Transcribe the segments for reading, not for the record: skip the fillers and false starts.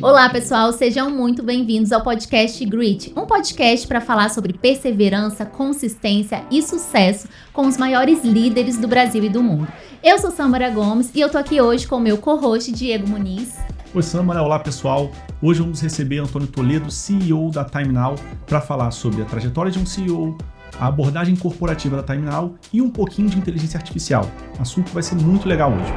Olá, pessoal, sejam muito bem-vindos ao podcast Grit, um podcast para falar sobre perseverança, consistência e sucesso com os maiores líderes do Brasil e do mundo. Eu sou Samara Gomes e eu tô aqui hoje com o meu co-host Diego Muniz. Oi, Samara, olá pessoal. Hoje vamos receber Antônio Toledo, CEO da TimeNow, para falar sobre a trajetória de um CEO, a abordagem corporativa da TimeNow e um pouquinho de inteligência artificial. Assunto que vai ser muito legal hoje.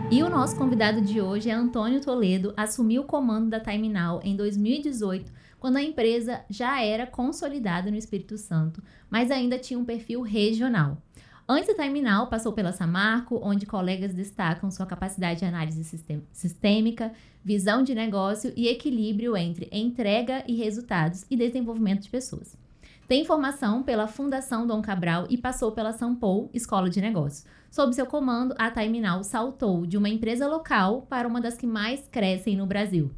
E o nosso convidado de hoje é Antônio Toledo, assumiu o comando da TimeNow em 2018, quando a empresa já era consolidada no Espírito Santo, mas ainda tinha um perfil regional. Antes da TimeNow, passou pela Samarco, onde colegas destacam sua capacidade de análise sistêmica, visão de negócio e equilíbrio entre entrega e resultados e desenvolvimento de pessoas. Tem formação pela Fundação Dom Cabral e passou pela Sampo, Escola de Negócios. Sob seu comando, a TimeNow saltou de uma empresa local para uma das que mais crescem no Brasil.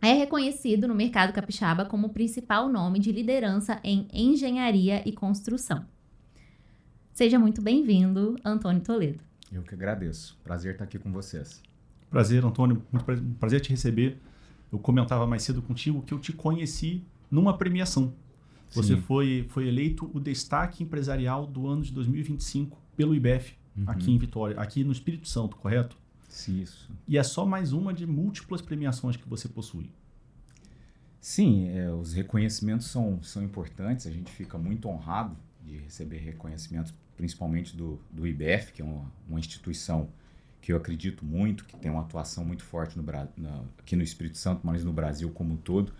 É reconhecido no mercado capixaba como o principal nome de liderança em engenharia e construção. Seja muito bem-vindo, Antônio Toledo. Eu que agradeço. Prazer estar aqui com vocês. Prazer, Antônio. Muito prazer te receber. Eu comentava mais cedo contigo que eu te conheci numa premiação. Você foi eleito o destaque empresarial do ano de 2025 pelo IBEF, aqui em Vitória, aqui no Espírito Santo, correto? Sim, isso. E é só mais uma de múltiplas premiações que você possui. Sim, os reconhecimentos são importantes, a gente fica muito honrado de receber reconhecimentos, principalmente do IBEF, que é uma instituição que eu acredito muito, que tem uma atuação muito forte aqui no Espírito Santo, mas no Brasil como um todo.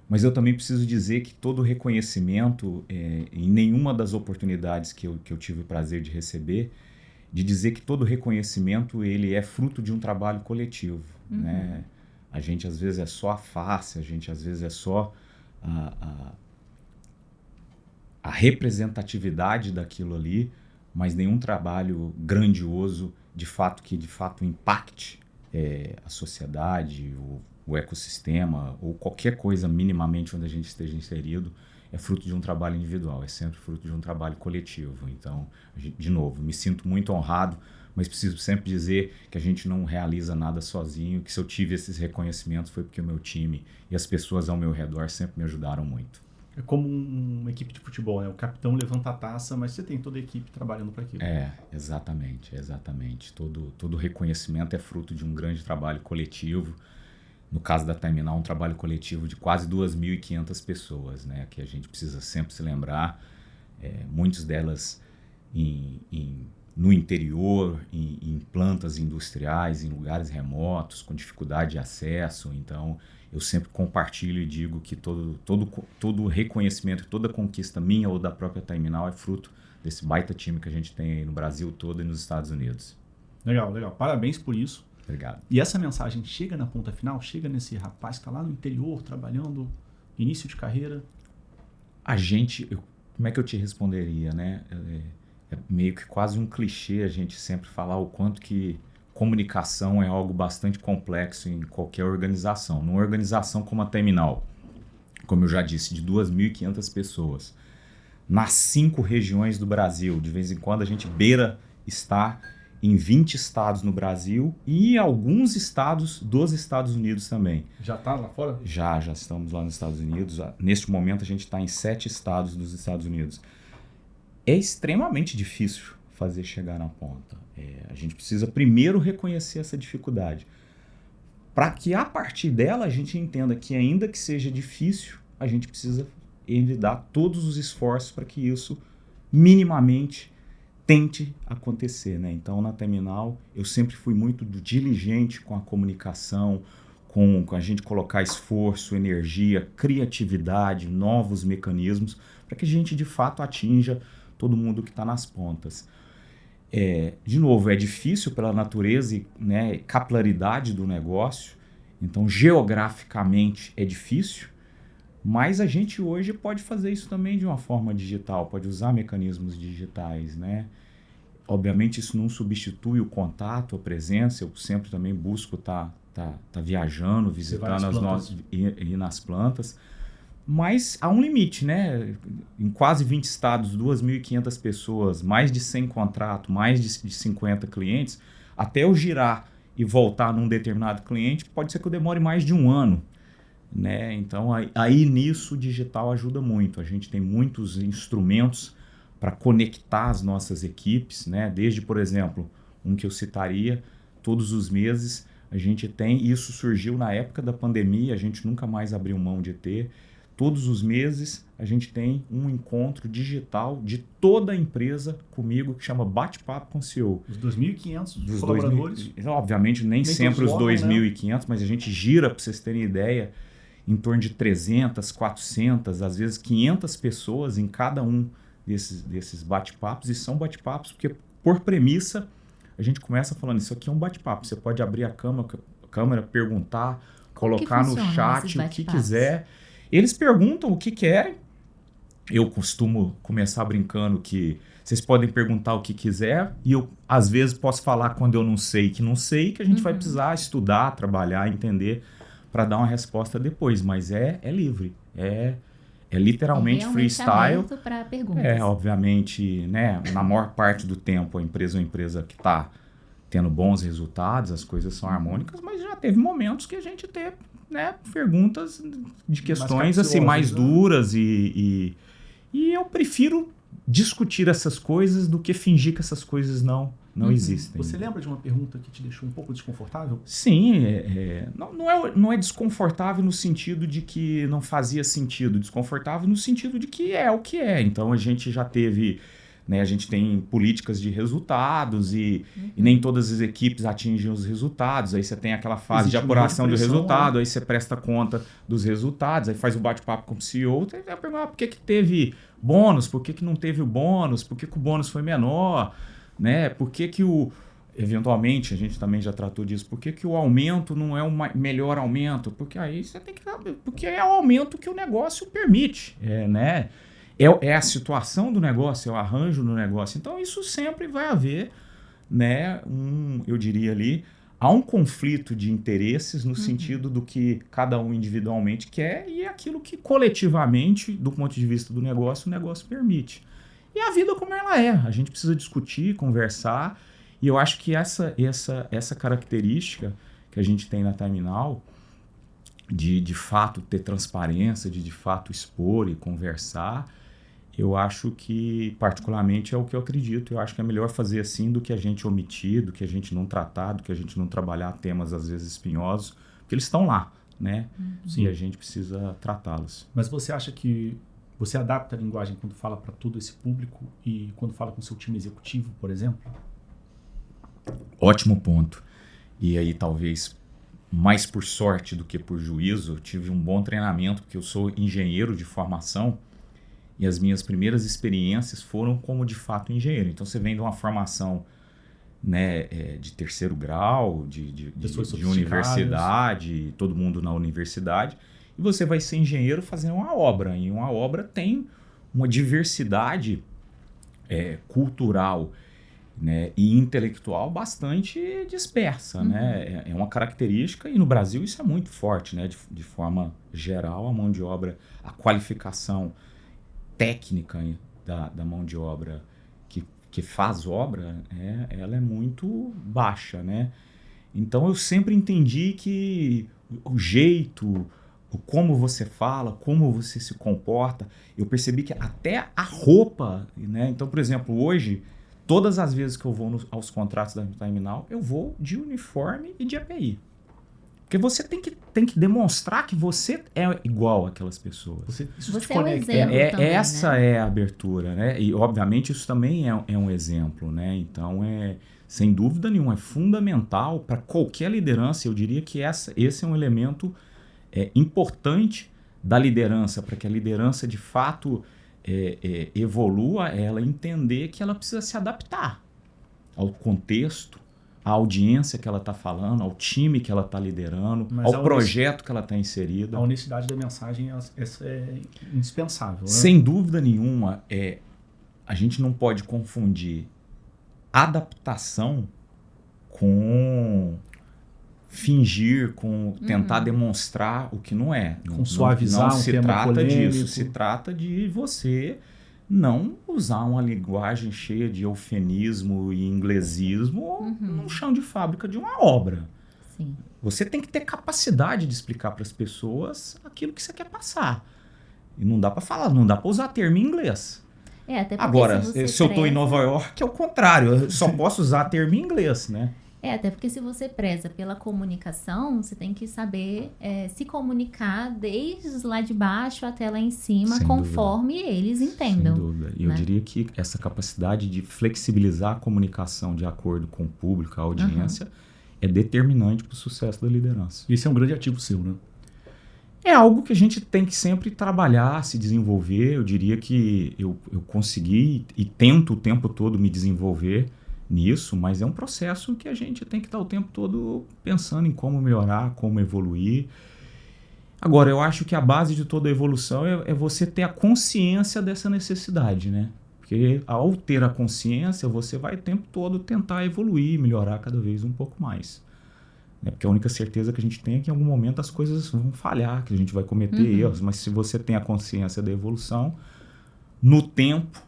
Mas eu também preciso dizer que todo reconhecimento, em nenhuma das oportunidades que eu tive o prazer de receber, de dizer que todo reconhecimento ele é fruto de um trabalho coletivo. Né? A gente às vezes é só a face, a gente às vezes é só a representatividade daquilo ali, mas nenhum trabalho grandioso de fato impacte a sociedade, o ecossistema ou qualquer coisa minimamente onde a gente esteja inserido é fruto de um trabalho individual, é sempre fruto de um trabalho coletivo. Então, de novo, me sinto muito honrado, mas preciso sempre dizer que a gente não realiza nada sozinho, que se eu tive esses reconhecimentos foi porque o meu time e as pessoas ao meu redor sempre me ajudaram muito. É como uma equipe de futebol, né? O capitão levanta a taça, mas você tem toda a equipe trabalhando para aquilo. Exatamente. Todo reconhecimento é fruto de um grande trabalho coletivo. No caso da TimeNow, um trabalho coletivo de quase 2.500 pessoas, né? Que a gente precisa sempre se lembrar. Muitas delas no interior, em plantas industriais, em lugares remotos, com dificuldade de acesso. Então, eu sempre compartilho e digo que todo reconhecimento, toda conquista minha ou da própria TimeNow é fruto desse baita time que a gente tem aí no Brasil todo e nos Estados Unidos. Legal. Parabéns por isso. Obrigado. E essa mensagem chega na ponta final? Chega nesse rapaz que está lá no interior, trabalhando, início de carreira? Como é que eu te responderia, né? É meio que quase um clichê a gente sempre falar o quanto que comunicação é algo bastante complexo em qualquer organização. Numa organização como a TimeNow, como eu já disse, de 2.500 pessoas, nas 5 regiões do Brasil, de vez em quando a gente beira estar em 20 estados no Brasil e em alguns estados dos Estados Unidos também. Já está lá fora? Já estamos lá nos Estados Unidos. Neste momento a gente está em 7 estados dos Estados Unidos. É extremamente difícil fazer chegar na ponta. A gente precisa primeiro reconhecer essa dificuldade, para que a partir dela a gente entenda que ainda que seja difícil, a gente precisa envidar todos os esforços para que isso minimamente tente acontecer, né? Então, na TimeNow, eu sempre fui muito diligente com a comunicação, com a gente colocar esforço, energia, criatividade, novos mecanismos, para que a gente, de fato, atinja todo mundo que está nas pontas. De novo, é difícil pela natureza e, né, capilaridade do negócio, então, geograficamente, é difícil, mas a gente hoje pode fazer isso também de uma forma digital, pode usar mecanismos digitais, né? Obviamente isso não substitui o contato, a presença, eu sempre também busco estar viajando, visitando ir nas plantas, mas há um limite, né? Em quase 20 estados, 2.500 pessoas, mais de 100 contratos, mais de 50 clientes, até eu girar e voltar num determinado cliente, pode ser que eu demore mais de um ano. Né? Então, aí nisso o digital ajuda muito. A gente tem muitos instrumentos para conectar as nossas equipes, né? Desde, por exemplo, um que eu citaria, todos os meses a gente tem, isso surgiu na época da pandemia, a gente nunca mais abriu mão de ter, todos os meses a gente tem um encontro digital de toda a empresa comigo que chama Bate-Papo com o CEO. Os 2.500 colaboradores? Obviamente nem sempre os 2.500, né? Mas a gente gira, para vocês terem ideia, em torno de 300, 400, às vezes 500 pessoas em cada um desses bate-papos. E são bate-papos porque, por premissa, a gente começa falando, isso aqui é um bate-papo. Você pode abrir a câmera, perguntar, colocar no chat o que quiser. Eles perguntam o que querem. Eu costumo começar brincando que vocês podem perguntar o que quiser e eu, às vezes, posso falar quando eu não sei, que a gente vai precisar estudar, trabalhar, entender para dar uma resposta depois. Mas é livre, é literalmente freestyle. Para perguntas. Obviamente, né, na maior parte do tempo a empresa é uma empresa que está tendo bons resultados, as coisas são harmônicas, mas já teve momentos que a gente teve, né, perguntas de questões assim, mais duras e eu prefiro discutir essas coisas do que fingir que essas coisas não existem. Você lembra de uma pergunta que te deixou um pouco desconfortável? Sim, não é desconfortável no sentido de que não fazia sentido, desconfortável no sentido de que é o que é. Então a gente já teve, né, a gente tem políticas de resultados e nem todas as equipes atingem os resultados. Aí você tem aquela fase de apuração do resultado, aí você presta conta dos resultados, aí faz o bate-papo com o CEO, você vai perguntar por que teve bônus, por que não teve o bônus, por que o bônus foi menor, né? Por que eventualmente, a gente também já tratou disso, por que o aumento não é um melhor aumento? Porque aí você tem que saber, porque é o aumento que o negócio permite, né? É a situação do negócio, é o arranjo do negócio. Então, isso sempre vai haver, né, eu diria ali, há um conflito de interesses no sentido do que cada um individualmente quer e é aquilo que coletivamente, do ponto de vista do negócio, o negócio permite. E a vida como ela é. A gente precisa discutir, conversar. E eu acho que essa característica que a gente tem na Time-Now, de fato ter transparência, de fato expor e conversar, eu acho que, particularmente, é o que eu acredito. Eu acho que é melhor fazer assim do que a gente omitir, do que a gente não tratar, do que a gente não trabalhar temas, às vezes, espinhosos, porque eles estão lá, né? E a gente precisa tratá-los. Mas você acha que você adapta a linguagem quando fala para todo esse público e quando fala com o seu time executivo, por exemplo? Ótimo ponto. E aí, talvez, mais por sorte do que por juízo, eu tive um bom treinamento, porque eu sou engenheiro de formação, e as minhas primeiras experiências foram como, de fato, engenheiro. Então, você vem de uma formação, né, de terceiro grau, de universidade, todo mundo na universidade, e você vai ser engenheiro fazendo uma obra. E uma obra tem uma diversidade cultural, né, e intelectual bastante dispersa. Né? É uma característica, e no Brasil isso é muito forte. Né? De forma geral, a mão de obra, a qualificação técnica da mão de obra que faz obra, ela é muito baixa, né? Então eu sempre entendi que o jeito, como você fala, como você se comporta, eu percebi que até a roupa, né? Então, por exemplo, hoje, todas as vezes que eu vou aos contratos da Time-Now, eu vou de uniforme e de API. Porque você tem que demonstrar que você é igual àquelas pessoas. Isso te conecta. Essa é a abertura, né? E, obviamente, isso também é um exemplo, né? Então, sem dúvida nenhuma, é fundamental para qualquer liderança. Eu diria que esse é um elemento importante da liderança, para que a liderança, de fato, evolua, ela entender que ela precisa se adaptar ao contexto, à audiência que ela está falando, ao time que ela está liderando, ao projeto que ela está inserida. A honestidade da mensagem essa é indispensável. Né? Sem dúvida nenhuma, a gente não pode confundir adaptação com fingir, com tentar demonstrar o que não é. Com suavizar não um se tema trata polêmico. disso, se trata de você não usar uma linguagem cheia de eufemismo e inglesismo num chão de fábrica de uma obra. Sim. Você tem que ter capacidade de explicar para as pessoas aquilo que você quer passar. E não dá para falar, não dá para usar termo em inglês. Até porque Agora, se você se eu estou em preza- Nova York, é o contrário. Eu só posso usar termo em inglês, né? Até porque se você preza pela comunicação, você tem que saber se comunicar desde lá de baixo até lá em cima, Sem conforme eles entendam. Sem dúvida. E eu né? diria que essa capacidade de flexibilizar a comunicação de acordo com o público, a audiência, é determinante para o sucesso da liderança. Esse é um grande ativo seu, né? É algo que a gente tem que sempre trabalhar, se desenvolver. Eu diria que eu consegui e tento o tempo todo me desenvolver nisso, mas é um processo que a gente tem que estar o tempo todo pensando em como melhorar, como evoluir. Agora, eu acho que a base de toda a evolução é você ter a consciência dessa necessidade, né? Porque ao ter a consciência, você vai o tempo todo tentar evoluir, melhorar cada vez um pouco mais. Porque a única certeza que a gente tem é que em algum momento as coisas vão falhar, que a gente vai cometer erros, mas se você tem a consciência da evolução, no tempo...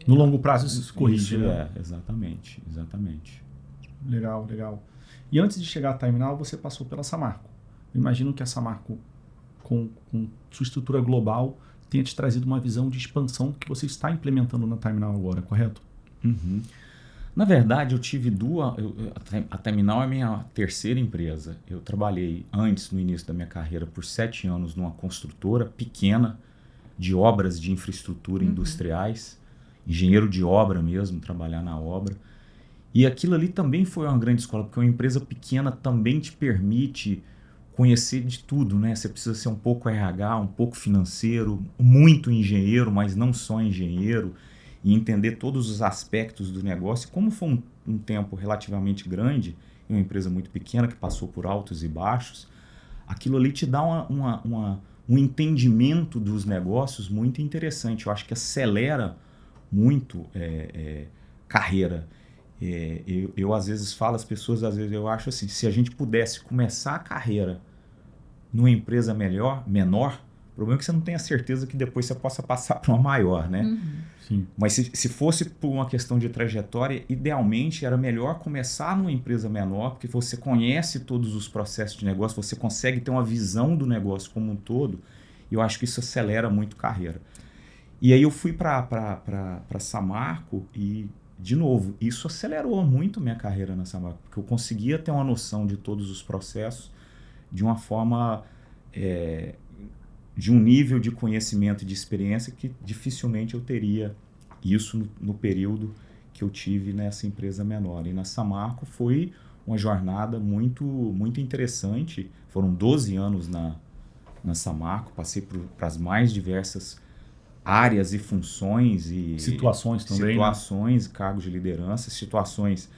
No longo prazo isso se corrige, né? Exatamente. Legal. E antes de chegar à TimeNow, você passou pela Samarco. Eu imagino que a Samarco, com sua estrutura global, tenha te trazido uma visão de expansão que você está implementando na TimeNow agora, correto? Uhum. Na verdade, eu tive duas... A TimeNow é a minha terceira empresa. Eu trabalhei antes, no início da minha carreira, por 7 anos numa construtora pequena de obras de infraestrutura industriais. Engenheiro de obra mesmo, trabalhar na obra. E aquilo ali também foi uma grande escola, porque uma empresa pequena também te permite conhecer de tudo, né? Você precisa ser um pouco RH, um pouco financeiro, muito engenheiro, mas não só engenheiro, e entender todos os aspectos do negócio. Como foi um tempo relativamente grande, em uma empresa muito pequena que passou por altos e baixos, aquilo ali te dá um entendimento dos negócios muito interessante. Eu acho que acelera muito carreira. Eu às vezes falo, as pessoas às vezes eu acho assim, se a gente pudesse começar a carreira numa empresa menor, o problema é que você não tem a certeza que depois você possa passar para uma maior, né? Sim. Mas se fosse por uma questão de trajetória, idealmente era melhor começar numa empresa menor, porque você conhece todos os processos de negócio, você consegue ter uma visão do negócio como um todo, e eu acho que isso acelera muito carreira. E aí eu fui para Samarco e, de novo, isso acelerou muito minha carreira na Samarco, porque eu conseguia ter uma noção de todos os processos de uma forma, de um nível de conhecimento e de experiência que dificilmente eu teria isso no período que eu tive nessa empresa menor. E na Samarco foi uma jornada muito, muito interessante. Foram 12 anos na Samarco, passei para as mais diversas áreas e funções e situações também, situações, né? Cargos de liderança, situações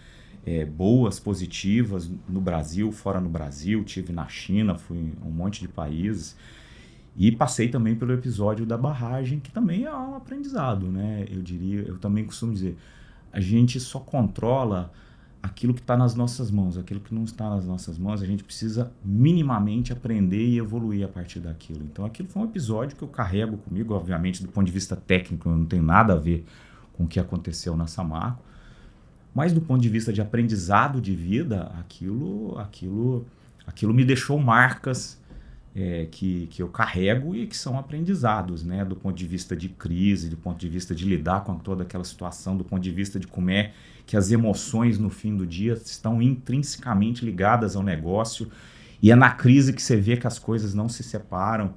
boas, positivas no Brasil, fora no Brasil, tive na China, fui em um monte de países e passei também pelo episódio da barragem, que também é um aprendizado, né? Eu também costumo dizer, a gente só controla aquilo que está nas nossas mãos, aquilo que não está nas nossas mãos, a gente precisa minimamente aprender e evoluir a partir daquilo. Então aquilo foi um episódio que eu carrego comigo, obviamente do ponto de vista técnico, não tem nada a ver com o que aconteceu na Samarco, mas do ponto de vista de aprendizado de vida, aquilo me deixou marcas que eu carrego e que são aprendizados, né? Do ponto de vista de crise, do ponto de vista de lidar com toda aquela situação, do ponto de vista de como é que as emoções no fim do dia estão intrinsecamente ligadas ao negócio, e é na crise que você vê que as coisas não se separam,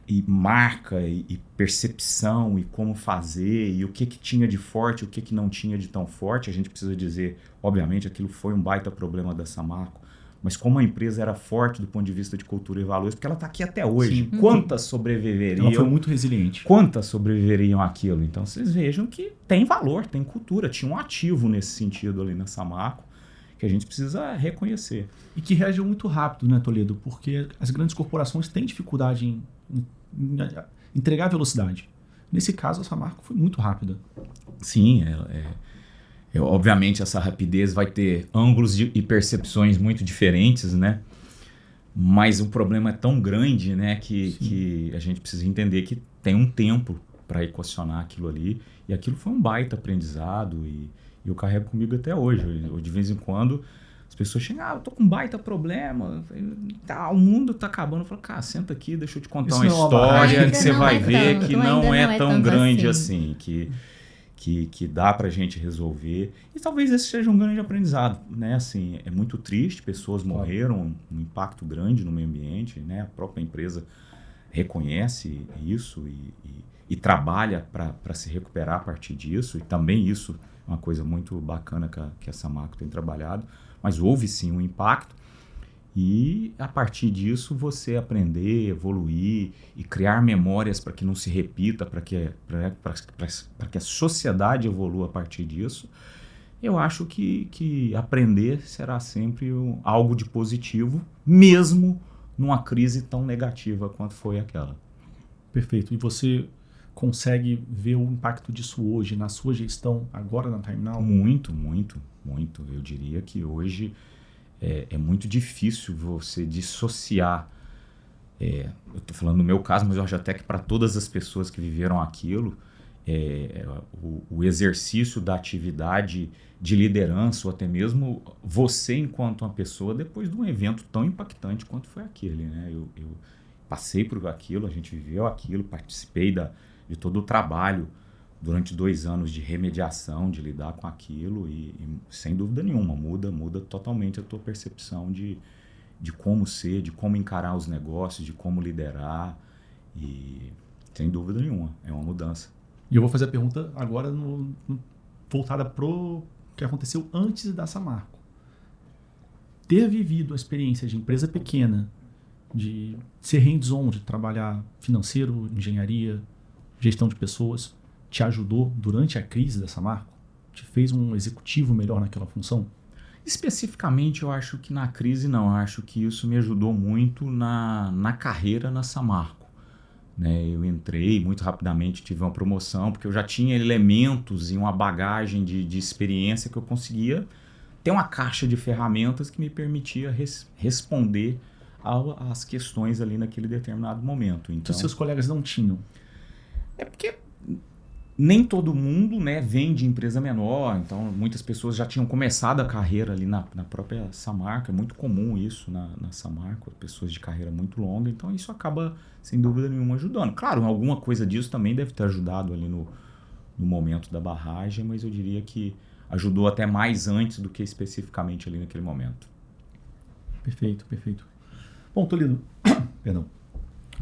e marca, e percepção, e como fazer, e o que tinha de forte, o que não tinha de tão forte. A gente precisa dizer, obviamente, aquilo foi um baita problema da Samarco, mas como a empresa era forte do ponto de vista de cultura e valores, porque ela está aqui até hoje. Sim. Quantas sobreviveriam? Ela foi muito resiliente. Quantas sobreviveriam àquilo? Então, vocês vejam que tem valor, tem cultura, tinha um ativo nesse sentido ali na Samarco, que a gente precisa reconhecer. E que reagiu muito rápido, né, Toledo? Porque as grandes corporações têm dificuldade em entregar velocidade. Nesse caso, a Samarco foi muito rápida. Sim, obviamente essa rapidez vai ter ângulos e percepções muito diferentes, né? Mas o problema é tão grande, né, que a gente precisa entender que tem um tempo para equacionar aquilo ali. E aquilo foi um baita aprendizado e eu carrego comigo até hoje. De vez em quando as pessoas chegam, eu tô com um baita problema, o mundo tá acabando. Eu falo, cara, senta aqui, deixa eu te contar uma história que você vai ver que não é tão grande assim, que dá pra gente resolver. E talvez esse seja um grande aprendizado, né? Assim, é muito triste, pessoas morreram, um impacto grande no meio ambiente, né? A própria empresa reconhece isso e trabalha para se recuperar a partir disso. E também isso é uma coisa muito bacana que a Samarco tem trabalhado. Mas houve sim um impacto e a partir disso você aprender, evoluir e criar memórias para que não se repita, para que a sociedade evolua a partir disso. Eu acho que aprender será sempre algo de positivo, mesmo numa crise tão negativa quanto foi aquela. Perfeito. E você consegue ver o impacto disso hoje na sua gestão, agora na TimeNow? Muito, muito, muito. Eu diria que hoje é muito difícil você dissociar. Eu estou falando no meu caso, mas eu acho até que para todas as pessoas que viveram aquilo, o exercício da atividade de liderança, ou até mesmo você enquanto uma pessoa, depois de um evento tão impactante quanto foi aquele, né? Eu passei por aquilo, a gente viveu aquilo, participei de todo o trabalho durante 2 anos de remediação, de lidar com aquilo e sem dúvida nenhuma, muda totalmente a tua percepção de como ser, de como encarar os negócios, de como liderar e sem dúvida nenhuma, é uma mudança. E eu vou fazer a pergunta agora voltada pro que aconteceu antes da Samarco. Ter vivido a experiência de empresa pequena, de ser hands-on, de trabalhar financeiro, engenharia, gestão de pessoas, te ajudou durante a crise da Samarco? Te fez um executivo melhor naquela função? Especificamente, eu acho que na crise não. Eu acho que isso me ajudou muito na carreira na Samarco. Né? Eu entrei muito rapidamente, tive uma promoção, porque eu já tinha elementos e uma bagagem de experiência que eu conseguia ter uma caixa de ferramentas que me permitia responder às questões ali naquele determinado momento. Então, os seus colegas não tinham? É porque nem todo mundo, né, vem de empresa menor, então muitas pessoas já tinham começado a carreira ali na própria Samarco, é muito comum isso na Samarco, pessoas de carreira muito longa, então isso acaba, sem dúvida nenhuma, ajudando. Claro, alguma coisa disso também deve ter ajudado ali no momento da barragem, mas eu diria que ajudou até mais antes do que especificamente ali naquele momento. Perfeito, perfeito. Bom, Toledo, perdão.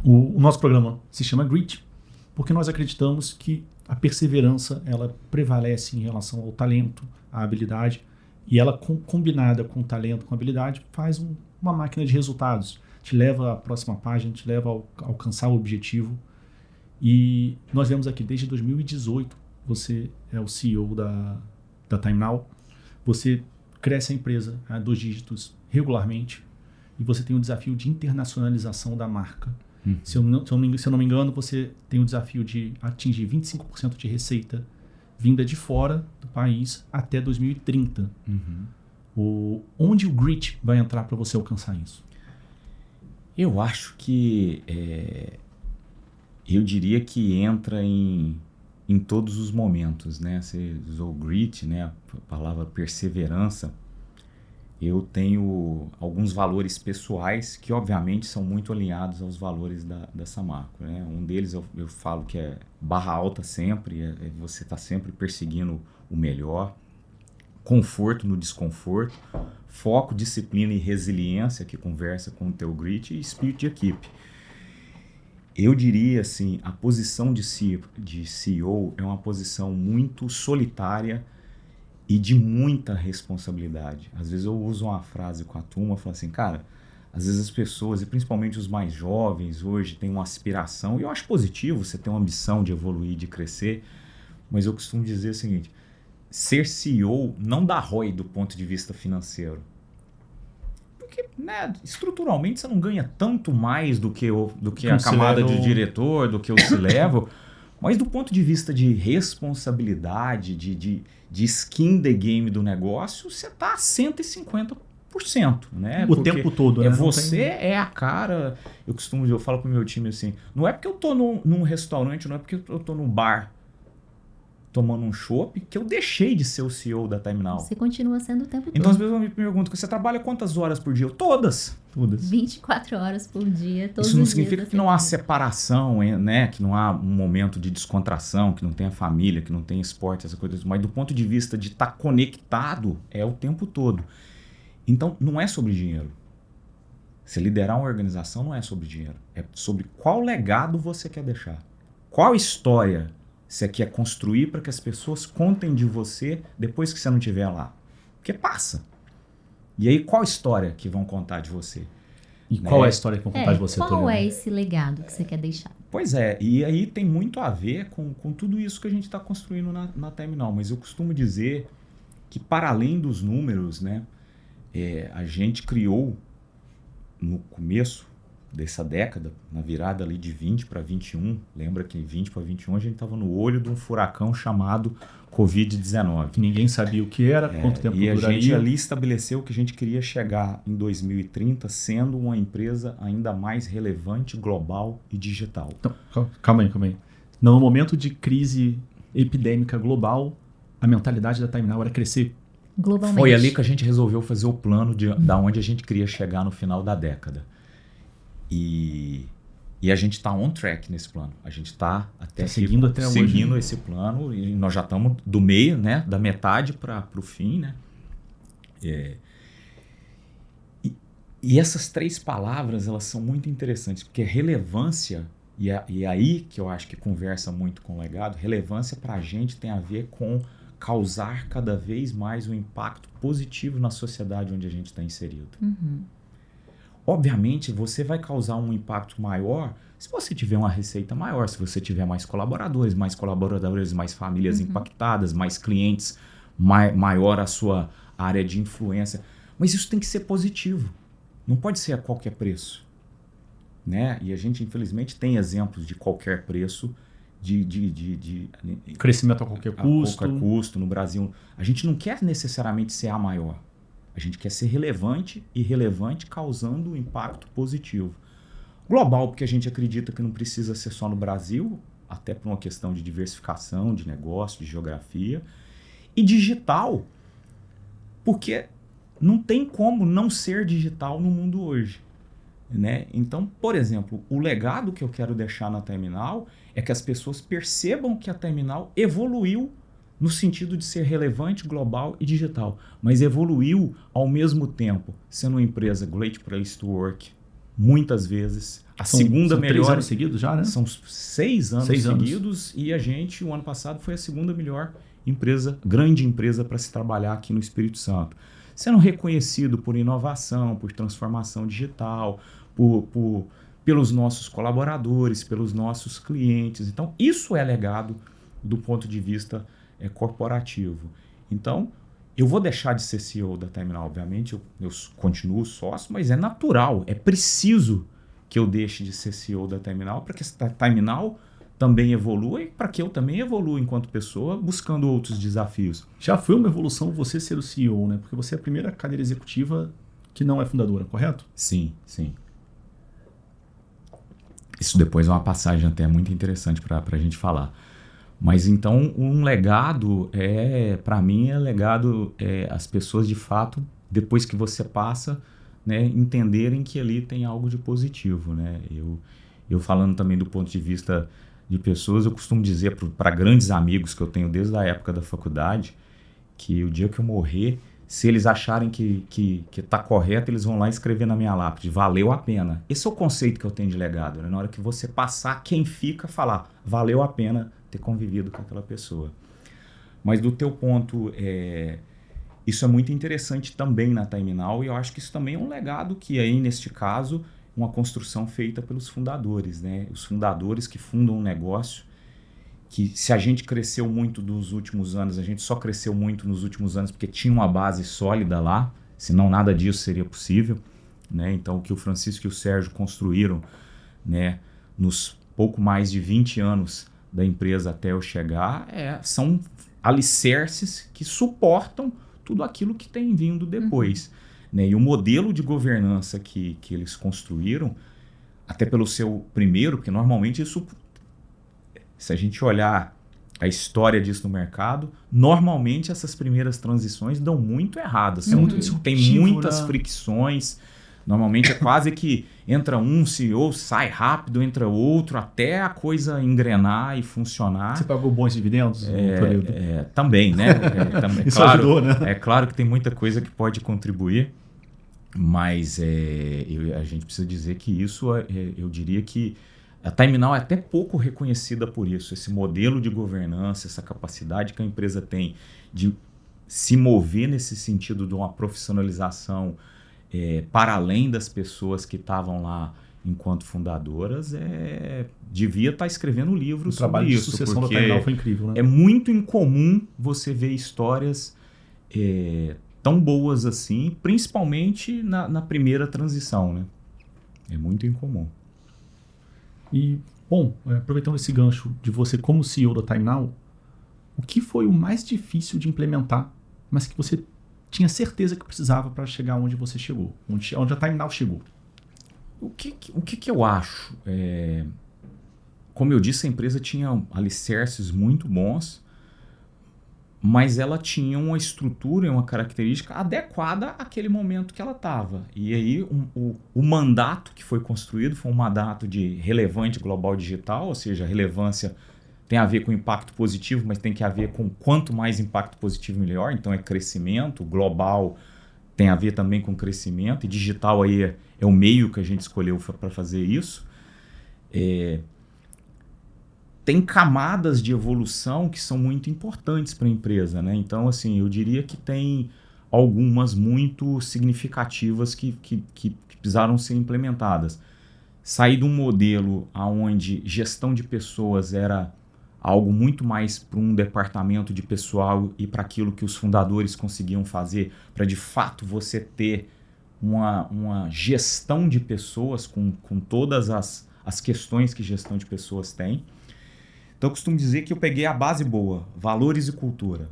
O nosso programa se chama Grit, porque nós acreditamos que a perseverança ela prevalece em relação ao talento, à habilidade, e ela combinada com o talento, com a habilidade, faz uma máquina de resultados. Te leva à próxima página, te leva a alcançar o objetivo. E nós vemos aqui, desde 2018, você é o CEO da TimeNow, você cresce a empresa a 2 dígitos regularmente, e você tem o desafio de internacionalização da marca. Se eu não me engano, você tem o desafio de atingir 25% de receita vinda de fora do país até 2030. Onde o Grit vai entrar para você alcançar isso? Eu acho que eu diria que entra em todos os momentos, né? Você usou Grit, né? A palavra perseverança. Eu tenho alguns valores pessoais que, obviamente, são muito alinhados aos valores da Samarco. Né? Um deles eu falo que é barra alta sempre, você está sempre perseguindo o melhor, conforto no desconforto, foco, disciplina e resiliência, que conversa com o teu grit, e espírito de equipe. Eu diria assim, a posição de CEO é uma posição muito solitária e de muita responsabilidade. Às vezes eu uso uma frase com a turma, falo assim, cara, às vezes as pessoas, e principalmente os mais jovens hoje, têm uma aspiração, e eu acho positivo você ter uma ambição de evoluir, de crescer, mas eu costumo dizer o seguinte, ser CEO não dá ROI do ponto de vista financeiro. Porque, né, estruturalmente você não ganha tanto mais do que a camada de diretor, do que o C-level, mas do ponto de vista de responsabilidade, de skin the game do negócio, você está a 150% né? O tempo todo, né? Você é a cara... Eu falo pro meu time assim, não é porque eu tô num restaurante, não é porque eu tô num bar tomando um chopp que eu deixei de ser o CEO da Terminal. Você continua sendo o tempo todo. Então as pessoas me perguntam, você trabalha quantas horas por dia? Todas. 24 horas por dia, todos os dias. Isso não significa que não há separação, né? Que não há um momento de descontração, que não tenha família, que não tenha esporte, essa coisa. Mas do ponto de vista de estar conectado, é o tempo todo. Então, não é sobre dinheiro. Se liderar uma organização não é sobre dinheiro. É sobre qual legado você quer deixar. Qual história você quer construir para que as pessoas contem de você depois que você não estiver lá. Porque passa. E aí, qual história que vão contar de você? E qual é a história que vão contar de você? Qual é esse legado que você quer deixar? Pois é, e aí tem muito a ver com tudo isso que a gente está construindo na Terminal. Mas eu costumo dizer que, para além dos números, né, a gente criou, no começo dessa década, na virada ali de 20 para 21, lembra que 20 para 21 a gente estava no olho de um furacão chamado Covid-19. Que ninguém sabia o que era, quanto tempo duraria. E a gente ali estabeleceu que a gente queria chegar em 2030 sendo uma empresa ainda mais relevante, global e digital. Então, calma aí. No momento de crise epidêmica global, a mentalidade da Terminal era crescer. Globalmente. Foi ali que a gente resolveu fazer o plano da onde a gente queria chegar no final da década. E a gente está on track nesse plano. A gente está seguindo hoje. Esse plano e nós já estamos do meio, né, da metade para o fim, né? E essas 3 palavras elas são muito interessantes porque relevância e aí que eu acho que conversa muito com o legado. Relevância para a gente tem a ver com causar cada vez mais um impacto positivo na sociedade onde a gente está inserido. Uhum. Obviamente, você vai causar um impacto maior se você tiver uma receita maior, se você tiver mais colaboradores, mais famílias impactadas, mais clientes, maior a sua área de influência. Mas isso tem que ser positivo. Não pode ser a qualquer preço. Né? E a gente, infelizmente, tem exemplos de qualquer preço, de crescimento a qualquer custo. A qualquer custo no Brasil. A gente não quer necessariamente ser a maior. A gente quer ser relevante e relevante causando um impacto positivo. Global, porque a gente acredita que não precisa ser só no Brasil, até por uma questão de diversificação, de negócio, de geografia. E digital, porque não tem como não ser digital no mundo hoje. Né? Então, por exemplo, o legado que eu quero deixar na Terminal é que as pessoas percebam que a Terminal evoluiu no sentido de ser relevante, global e digital, mas evoluiu ao mesmo tempo, sendo uma empresa Great Place to Work, muitas vezes, segunda melhor... 3 anos seguidos já, né? São 6 anos seguidos e a gente, o ano passado, foi a segunda melhor empresa, grande empresa para se trabalhar aqui no Espírito Santo. Sendo reconhecido por inovação, por transformação digital, pelos nossos colaboradores, pelos nossos clientes. Então, isso é legado do ponto de vista corporativo. Então, eu vou deixar de ser CEO da Terminal, obviamente, eu continuo sócio, mas é natural, é preciso que eu deixe de ser CEO da Terminal para que a Terminal também evolua e para que eu também evolua enquanto pessoa, buscando outros desafios. Já foi uma evolução você ser o CEO, né? Porque você é a primeira cadeira executiva que não é fundadora, correto? Sim. Isso depois é uma passagem até muito interessante para a gente falar. Mas então um legado para mim é legado as pessoas de fato, depois que você passa, né, entenderem que ali tem algo de positivo, né? Eu falando também do ponto de vista de pessoas, eu costumo dizer para grandes amigos que eu tenho desde a época da faculdade, que o dia que eu morrer, se eles acharem que tá correto, eles vão lá escrever na minha lápide, valeu a pena. Esse é o conceito que eu tenho de legado, né? Na hora que você passar, quem fica falar, valeu a pena ter convivido com aquela pessoa. Mas do teu ponto, isso é muito interessante também na Terminal, e eu acho que isso também é um legado que aí, neste caso, uma construção feita pelos fundadores, né? Os fundadores que fundam um negócio, que se a gente cresceu muito nos últimos anos, a gente só cresceu muito nos últimos anos porque tinha uma base sólida lá, senão nada disso seria possível, né? Então, o que o Francisco e o Sérgio construíram, né, nos pouco mais de 20 anos da empresa até eu chegar, são alicerces que suportam tudo aquilo que tem vindo depois. né? E o modelo de governança que eles construíram, até pelo seu primeiro, porque normalmente isso, se a gente olhar a história disso no mercado, normalmente essas primeiras transições dão muito erradas. É muito disruptivo, tem muitas né? fricções. Normalmente é quase que entra um CEO, sai rápido, entra outro, até a coisa engrenar e funcionar. Você pagou bons dividendos? Toledo? Também, né? Isso claro, ajudou, né? É claro que tem muita coisa que pode contribuir, mas a gente precisa dizer que isso, eu diria que a TimeNow é até pouco reconhecida por isso. Esse modelo de governança, essa capacidade que a empresa tem de se mover nesse sentido de uma profissionalização para além das pessoas que estavam lá enquanto fundadoras, devia estar escrevendo livros sobre isso. O trabalho de sucessão da TimeNow foi incrível, né? É muito incomum você ver histórias tão boas assim, principalmente na primeira transição, né? É muito incomum. E, bom, aproveitando esse gancho de você como CEO da TimeNow, o que foi o mais difícil de implementar, mas que você tinha certeza que precisava para chegar onde você chegou, onde a TimeNow chegou? O que eu acho? Como eu disse, a empresa tinha alicerces muito bons, mas ela tinha uma estrutura e uma característica adequada àquele momento que ela estava. E aí o mandato que foi construído foi um mandato de relevante global digital, ou seja, a relevância tem a ver com impacto positivo, mas tem que haver com quanto mais impacto positivo melhor. Então é crescimento, global tem a ver também com crescimento, e digital aí é o meio que a gente escolheu para fazer isso. Tem camadas de evolução que são muito importantes para a empresa, né? Então, assim, eu diria que tem algumas muito significativas que precisaram ser implementadas. Sair de um modelo onde gestão de pessoas era algo muito mais para um departamento de pessoal e para aquilo que os fundadores conseguiam fazer, para de fato você ter uma gestão de pessoas com todas as questões que gestão de pessoas tem. Então, eu costumo dizer que eu peguei a base boa, valores e cultura.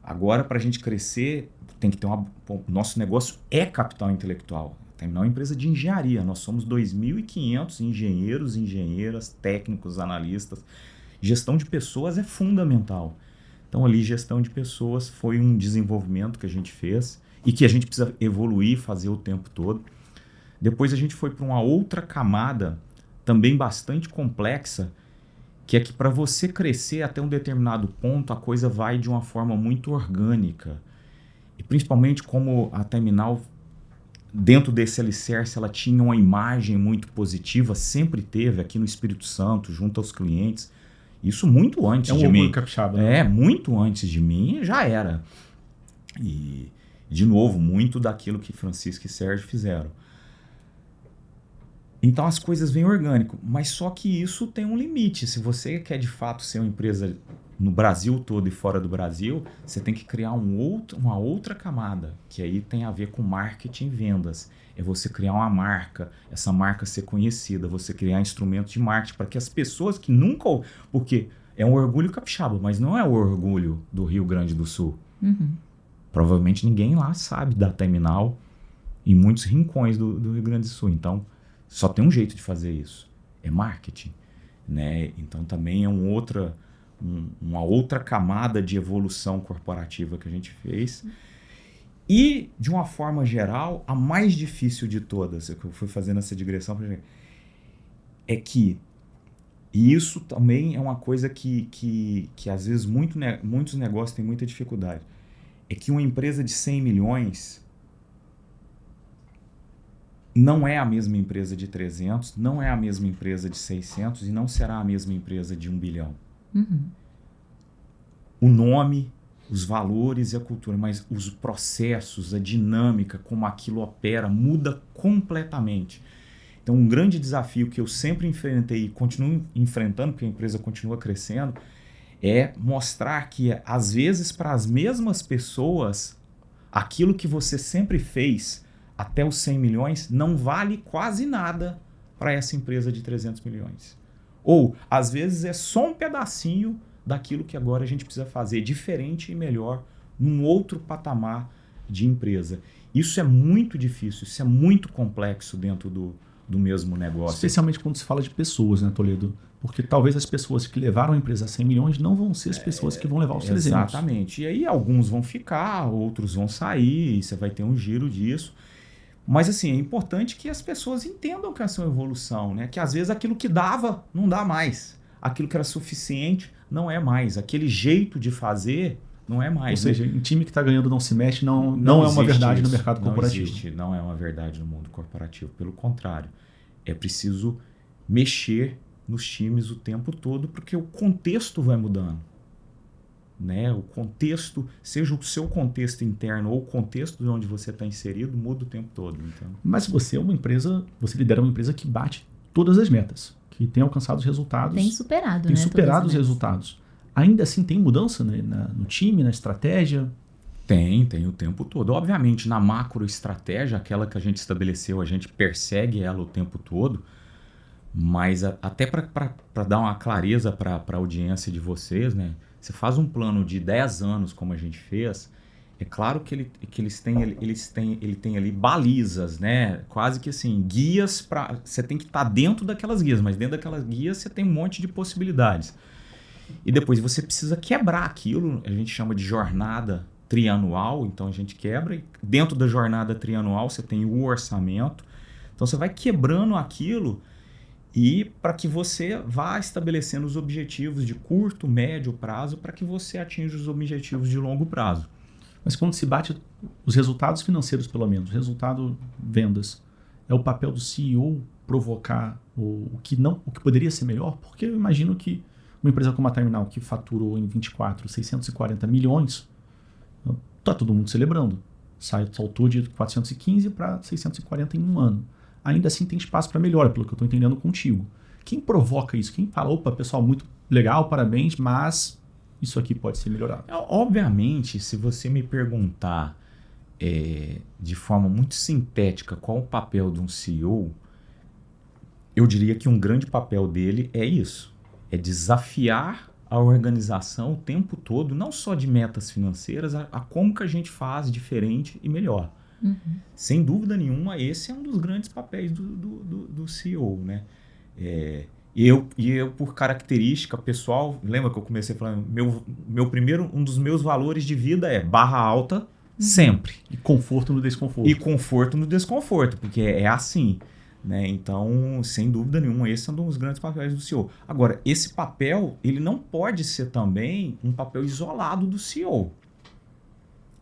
Agora, para a gente crescer, tem que ter o nosso negócio é capital intelectual. A TimeNow é uma empresa de engenharia. Nós somos 2.500 engenheiros, engenheiras, técnicos, analistas. Gestão de pessoas é fundamental. Então, ali, gestão de pessoas foi um desenvolvimento que a gente fez e que a gente precisa evoluir, fazer o tempo todo. Depois, a gente foi para uma outra camada, também bastante complexa, que é que para você crescer até um determinado ponto, a coisa vai de uma forma muito orgânica. E principalmente como a TimeNow, dentro desse alicerce, ela tinha uma imagem muito positiva, sempre teve aqui no Espírito Santo, junto aos clientes. Isso muito antes de mim. É um orgulho capixaba, né? Muito antes de mim já era. E, de novo, muito daquilo que Francisco e Sérgio fizeram. Então as coisas vêm orgânico, mas só que isso tem um limite. Se você quer de fato ser uma empresa no Brasil todo e fora do Brasil, você tem que criar uma outra camada, que aí tem a ver com marketing e vendas. É você criar uma marca, essa marca ser conhecida, você criar instrumentos de marketing para que as pessoas que nunca... Porque é um orgulho capixaba, mas não é o orgulho do Rio Grande do Sul. Provavelmente ninguém lá sabe da TimeNow em muitos rincões do Rio Grande do Sul. Então, só tem um jeito de fazer isso, é marketing, né? Então também é uma outra camada de evolução corporativa que a gente fez. E, de uma forma geral, a mais difícil de todas, que eu fui fazendo essa digressão, é que, e isso também é uma coisa que às vezes muitos negócios têm muita dificuldade, é que uma empresa de 100 milhões... não é a mesma empresa de 300, não é a mesma empresa de 600 e não será a mesma empresa de 1 bilhão. O nome, os valores e a cultura, mas os processos, a dinâmica, como aquilo opera, muda completamente. Então, um grande desafio que eu sempre enfrentei e continuo enfrentando, porque a empresa continua crescendo, é mostrar que, às vezes, para as mesmas pessoas, aquilo que você sempre fez até os 100 milhões não vale quase nada para essa empresa de 300 milhões. Ou, às vezes, é só um pedacinho daquilo que agora a gente precisa fazer diferente e melhor num outro patamar de empresa. Isso é muito difícil, isso é muito complexo dentro do mesmo negócio. Especialmente quando se fala de pessoas, né, Toledo? Porque talvez as pessoas que levaram a empresa a 100 milhões não vão ser as pessoas que vão levar os 300. Exatamente. E aí alguns vão ficar, outros vão sair, e você vai ter um giro disso. Mas assim, é importante que as pessoas entendam que essa é uma evolução, né? Que às vezes aquilo que dava não dá mais. Aquilo que era suficiente não é mais. Aquele jeito de fazer não é mais. Ou seja, em time que está ganhando não se mexe, não é uma verdade no mercado corporativo. Não é uma verdade no mundo corporativo. Pelo contrário, é preciso mexer nos times o tempo todo, porque o contexto vai mudando. Né? O contexto, seja o seu contexto interno ou o contexto de onde você está inserido, muda o tempo todo. Então. Mas você é uma empresa, você lidera uma empresa que bate todas as metas, que tem alcançado os resultados. Tem superado, tem superado os resultados. Ainda assim tem mudança, né, no time, na estratégia? Tem o tempo todo. Obviamente, na macroestratégia, aquela que a gente estabeleceu, a gente persegue ela o tempo todo, mas até para dar uma clareza para a audiência de vocês, né? Você faz um plano de 10 anos, como a gente fez, é claro que ele tem ali balizas, né? Quase que assim, guias para... Você tem que estar dentro daquelas guias, mas dentro daquelas guias você tem um monte de possibilidades. E depois você precisa quebrar aquilo, a gente chama de jornada trianual, então a gente quebra, e dentro da jornada trianual você tem o orçamento, então você vai quebrando aquilo e para que você vá estabelecendo os objetivos de curto, médio prazo para que você atinja os objetivos de longo prazo. Mas quando se bate os resultados financeiros, pelo menos, resultado vendas, é o papel do CEO provocar o que poderia ser melhor? Porque eu imagino que uma empresa como a Terminal, que faturou em 24, 640 milhões, está todo mundo celebrando. Saltou de 415 para 640 em um ano. Ainda assim tem espaço para melhora, pelo que eu estou entendendo contigo. Quem provoca isso? Quem fala, opa, pessoal, muito legal, parabéns, mas isso aqui pode ser melhorado? Obviamente, se você me perguntar de forma muito sintética qual o papel de um CEO, eu diria que um grande papel dele é isso. É desafiar a organização o tempo todo, não só de metas financeiras, a como que a gente faz diferente e melhor. Uhum. Sem dúvida nenhuma, esse é um dos grandes papéis do CEO, né? Eu, por característica pessoal, lembra que eu comecei falando, um dos meus valores de vida é barra alta sempre. E conforto no desconforto. E conforto no desconforto, porque é assim, né? Então, sem dúvida nenhuma, esse é um dos grandes papéis do CEO. Agora, esse papel, ele não pode ser também um papel isolado do CEO.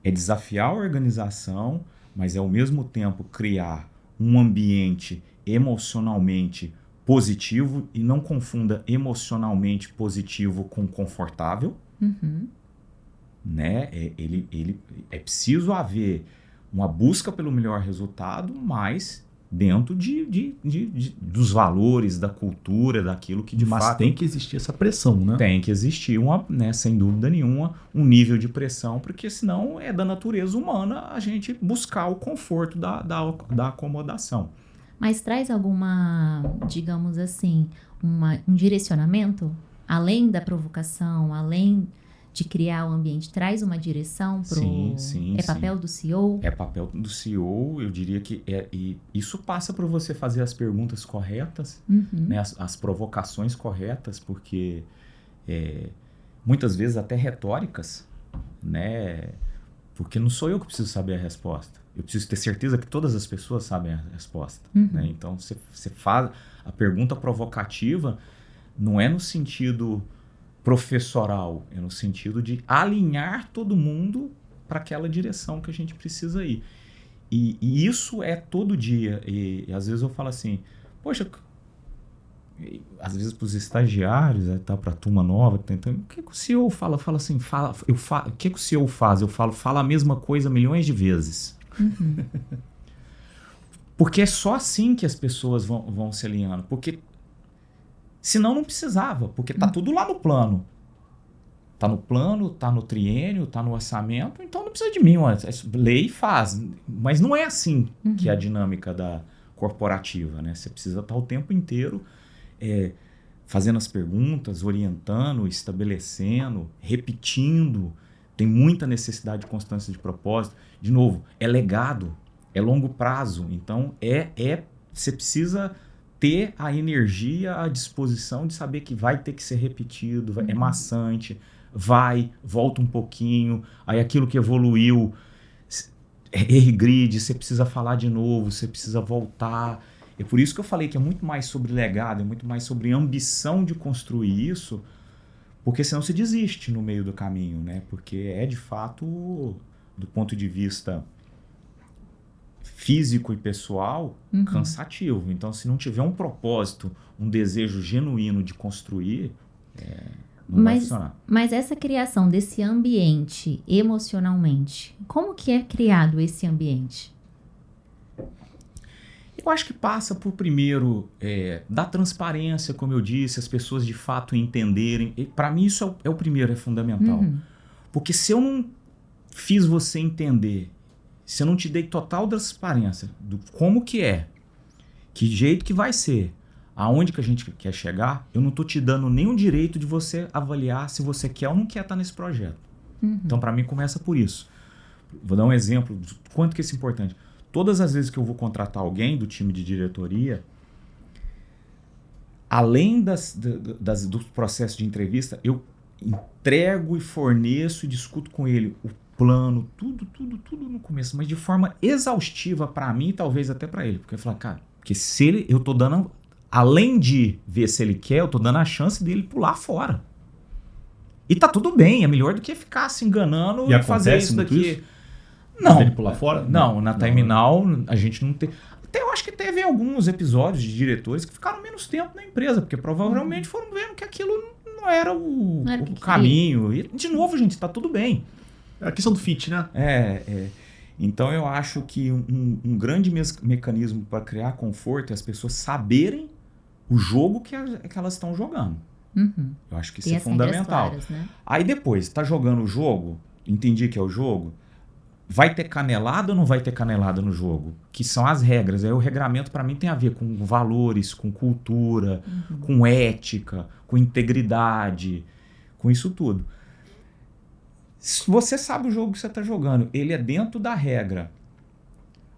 É desafiar a organização, mas ao mesmo tempo criar um ambiente emocionalmente positivo, e não confunda emocionalmente positivo com confortável. Uhum. Né? É preciso haver uma busca pelo melhor resultado, mas dentro dos valores, da cultura, daquilo que de fato... Mas tem que existir essa pressão, né? Tem que existir, sem dúvida nenhuma, um nível de pressão, porque senão é da natureza humana a gente buscar o conforto da acomodação. Mas traz alguma, digamos assim, um direcionamento? Além da provocação, além de criar o ambiente, traz uma direção para o... É papel do CEO? É papel do CEO, eu diria que e isso passa por você fazer as perguntas corretas, né, as provocações corretas, porque muitas vezes até retóricas, né, porque não sou eu que preciso saber a resposta. Eu preciso ter certeza que todas as pessoas sabem a resposta. Né? Então, você faz a pergunta provocativa, não é no sentido professoral, é no sentido de alinhar todo mundo para aquela direção que a gente precisa ir. E isso é todo dia. E às vezes eu falo assim, poxa, às vezes para os estagiários, para a turma nova, tentando, o que o CEO fala? Fala assim, o que o CEO faz? Eu fala a mesma coisa milhões de vezes. Porque é só assim que as pessoas vão se alinhando. Porque senão não precisava, porque tá tudo lá no plano. Tá no plano, tá no triênio, tá no orçamento, então não precisa de mim. Lê e faz. Mas não é assim que é a dinâmica da corporativa, né? Você precisa estar o tempo inteiro fazendo as perguntas, orientando, estabelecendo, repetindo, tem muita necessidade de constância de propósito. De novo, é legado, é longo prazo. Então, você precisa ter a energia, a disposição de saber que vai ter que ser repetido, é maçante, volta um pouquinho, aí aquilo que evoluiu, regride, você precisa falar de novo, você precisa voltar. É por isso que eu falei que é muito mais sobre legado, é muito mais sobre ambição de construir isso, porque senão você desiste no meio do caminho, né? Porque é de fato, do ponto de vista físico e pessoal, cansativo. Então, se não tiver um propósito, um desejo genuíno de construir, não vai funcionar. Mas essa criação desse ambiente emocionalmente, como que é criado esse ambiente? Eu acho que passa por, primeiro, da transparência, como eu disse, as pessoas de fato entenderem. Para mim, isso é o primeiro, é fundamental. Porque se eu não fiz você entender, se eu não te dei total transparência do como que é, que jeito que vai ser, aonde que a gente quer chegar, eu não estou te dando nenhum direito de você avaliar se você quer ou não quer estar nesse projeto. Então, para mim, começa por isso. Vou dar um exemplo do quanto que isso é importante. Todas as vezes que eu vou contratar alguém do time de diretoria, além do processo de entrevista, eu entrego e forneço e discuto com ele o plano, tudo no começo, mas de forma exaustiva para mim e talvez até para ele. Porque eu falo, cara, porque eu tô dando, além de ver se ele quer, eu tô dando a chance dele pular fora. E tá tudo bem, é melhor do que ficar se enganando e fazer isso daqui. Isso? Não. Ele pular fora? Não, na Timinal a gente não tem. Até eu acho que teve alguns episódios de diretores que ficaram menos tempo na empresa, porque provavelmente foram vendo que aquilo não era o caminho. E, de novo, gente, tá tudo bem. É a questão do fit, né? Então eu acho que um grande mecanismo para criar conforto é as pessoas saberem o jogo que elas estão jogando. Eu acho que isso é fundamental. Claras, né? Aí depois, tá jogando o jogo, entendi que é o jogo, vai ter canelada ou não vai ter canelada no jogo? Que são as regras. Aí o regramento para mim tem a ver com valores, com cultura, com ética, com integridade, com isso tudo. Se você sabe o jogo que você está jogando, ele é dentro da regra.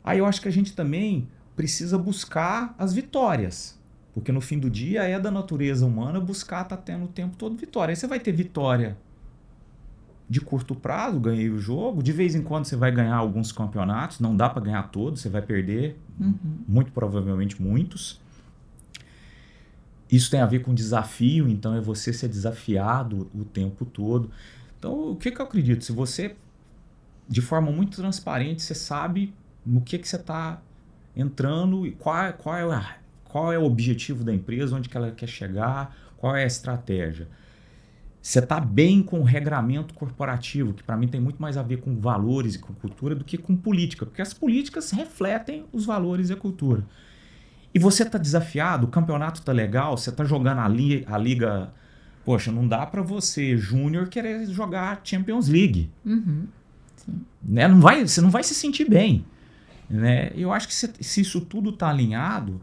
Aí eu acho que a gente também precisa buscar as vitórias. Porque no fim do dia é da natureza humana buscar estar tendo o tempo todo vitória. Aí você vai ter vitória de curto prazo, ganhei o jogo. De vez em quando você vai ganhar alguns campeonatos. Não dá para ganhar todos, você vai perder. Muito provavelmente muitos. Isso tem a ver com desafio, então é você ser desafiado o tempo todo. Então, o que eu acredito? Se você, de forma muito transparente, você sabe no que você está entrando e qual é o objetivo da empresa, onde que ela quer chegar, qual é a estratégia. Você está bem com o regramento corporativo, que para mim tem muito mais a ver com valores e com cultura do que com política, porque as políticas refletem os valores e a cultura. E você está desafiado, o campeonato está legal, você está jogando a liga. Poxa, não dá para você, júnior, querer jogar Champions League. Sim. Né? Você não vai se sentir bem. Né? Eu acho que se isso tudo está alinhado,